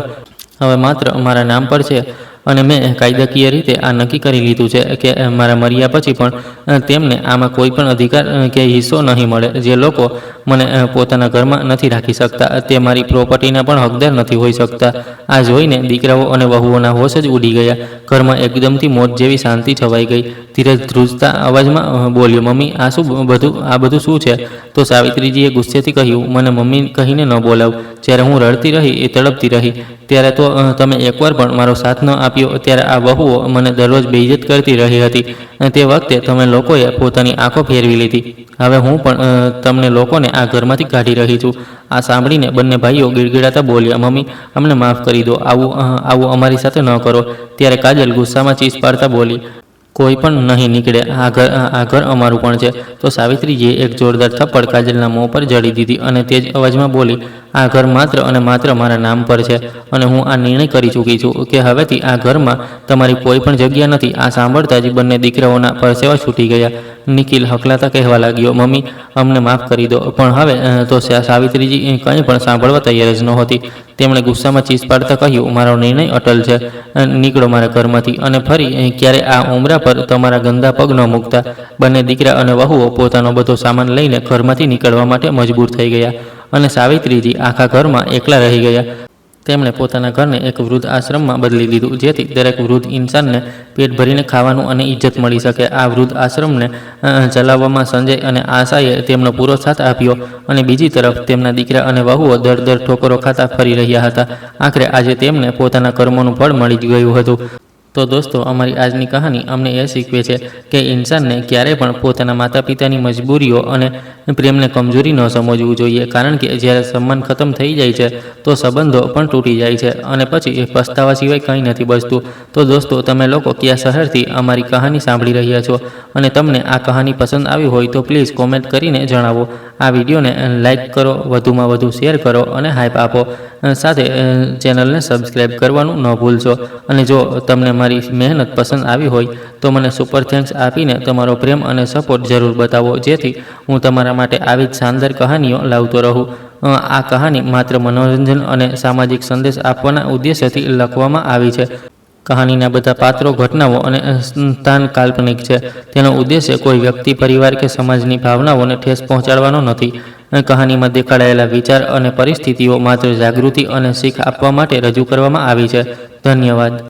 હવે માત્ર મારા નામ પર છે અને મેં કાયદાકીય રીતે આ નક્કી કરી લીધું છે કે મારા મર્યા પછી પણ તેમને આમાં કોઈ પણ અધિકાર કે હિસ્સો નહીં મળે. જે લોકો મને પોતાના ઘરમાં નથી રાખી શકતા તે મારી પ્રોપર્ટીના પણ હકદાર નથી હોઈ શકતા. આ જોઈને દીકરાઓ અને વહુઓના હોશ જ ઉડી ગયા. ઘરમાં એકદમથી મોત જેવી શાંતિ છવાઈ ગઈ. ધીરજ ધ્રુજતા અવાજમાં બોલ્યો, મમ્મી આ બધું શું છે? તો સાવિત્રીજીએ ગુસ્સેથી કહ્યું, મને મમ્મી કહીને ન બોલાવ. જ્યારે હું રડતી રહી, એ તડપતી રહી, ત્યારે તો તમે એકવાર પણ મારો સાથ ન આપ્યો. ત્યારે આ વહુઓ મને દરરોજ બેઇજ્જત કરતી રહી હતી. તે વખતે તમે લોકોએ પોતાની આંખો ફેરવી લીધી. હવે હું પણ તમને લોકોને આ ઘરમાંથી કાઢી રહી છું. આ સાંભળીને બંને ભાઈઓ ગીડગીડાતા બોલ્યા, મમ્મી અમને માફ કરી દો, આવું અમારી સાથે ન કરો. ત્યારે કાજલ ગુસ્સામાં ચીસ પાડતા બોલી, કોઈ પણ નહીં નીકળે, આ ઘર અમારું પણ છે. તો સાવિત્રીજીએ એક જોરદાર થપ્પડ કાજલના મોં પર જડી દીધી અને તેજ અવાજમાં બોલી, આ ઘર માત્ર અને માત્ર મારા નામ પર છે અને હું આ નિર્ણય કરી ચૂકી છું કે હવેથી આ ઘરમાં તમારી કોઈ પણ જગ્યા નથી. આ સાંભળતા જ બંને દીકરાઓના પરસેવા છૂટી ગયા. નિખિલ હકલાતા કહેવા લાગ્યો, મમ્મી અમને માફ કરી દો. પણ હવે તો સાવિત્રીજી કંઈ પણ સાંભળવા તૈયાર જ નહોતી. તેમણે ગુસ્સામાં ચીસ પાડતા કહ્યું, મારો નિર્ણય અટલ છે. નીકળો મારા ઘરમાંથી અને ફરી ક્યારે આ ઉમરા પર તમારા ગંદા પગ ન મૂકતા. બંને દીકરા અને વહુઓ પોતાનો બધો સામાન લઈને ઘરમાંથી નીકળવા માટે મજબૂર થઈ ગયા અને સાવિત્રીજી આખા ઘરમાં એકલા રહી ગયા. તેમણે પોતાના ઘરને એક વૃદ્ધ આશ્રમમાં બદલી દીધું, જેથી દરેક વૃદ્ધ ઇન્સાનને પેટ ભરીને ખાવાનું અને ઇજ્જત મળી શકે. આ વૃદ્ધ આશ્રમને ચલાવવામાં સંજય અને આશાએ તેમનો પૂરો સાથ આપ્યો અને બીજી તરફ તેમના દીકરા અને વહુઓ દર ઠોકરો ખાતા ફરી રહ્યા હતા. આખરે આજે તેમને પોતાના કર્મોનું ફળ મળી ગયું હતું. તો દોસ્તો, અમારી આજની કહાની અમને એ શીખવે છે કે ઇન્સાનને ક્યારેય પણ પોતાના માતા પિતાની મજબૂરીઓ અને પ્રેમને કમજોરી ન સમજવું જોઈએ. કારણ કે જ્યારે સન્માન ખતમ થઈ જાય છે તો સંબંધો પણ તૂટી જાય છે અને પછી પસ્તાવા સિવાય કંઈ નથી બચતું. તો દોસ્તો, તમે લોકો કયા શહેરથી અમારી કહાની સાંભળી રહ્યા છો અને તમને આ કહાની પસંદ આવી હોય તો પ્લીઝ કોમેન્ટ કરીને જણાવો. આ વિડીયોને લાઇક કરો, વધુમાં વધુ શેર કરો અને હાઈપ આપો. સાથે ચેનલને સબસ્ક્રાઈબ કરવાનું ન ભૂલશો. અને જો તમને મારી મહેનત પસંદ આવી હોય તો મને સુપર થેન્ક્સ આપીને તમારો પ્રેમ અને સપોર્ટ જરૂર બતાવો, જેથી હું તમારા માટે આવી જ શાનદાર કહાનીઓ લાવતો રહું. આ કહાની માત્ર મનોરંજન અને સામાજિક સંદેશ આપવાના ઉદ્દેશ્યથી લખવામાં આવી છે. કહાનીના બધા પાત્રો, ઘટનાઓ અને સ્થાન કાલ્પનિક છે. તેનો ઉદ્દેશ્ય કોઈ વ્યક્તિ, પરિવાર કે સમાજની ભાવનાઓને ઠેસ પહોંચાડવાનો નથી. કહાનીમાં દેખાડાયેલા વિચાર અને પરિસ્થિતિઓ માત્ર જાગૃતિ અને શીખ આપવા માટે રજૂ કરવામાં આવી છે. ધન્યવાદ.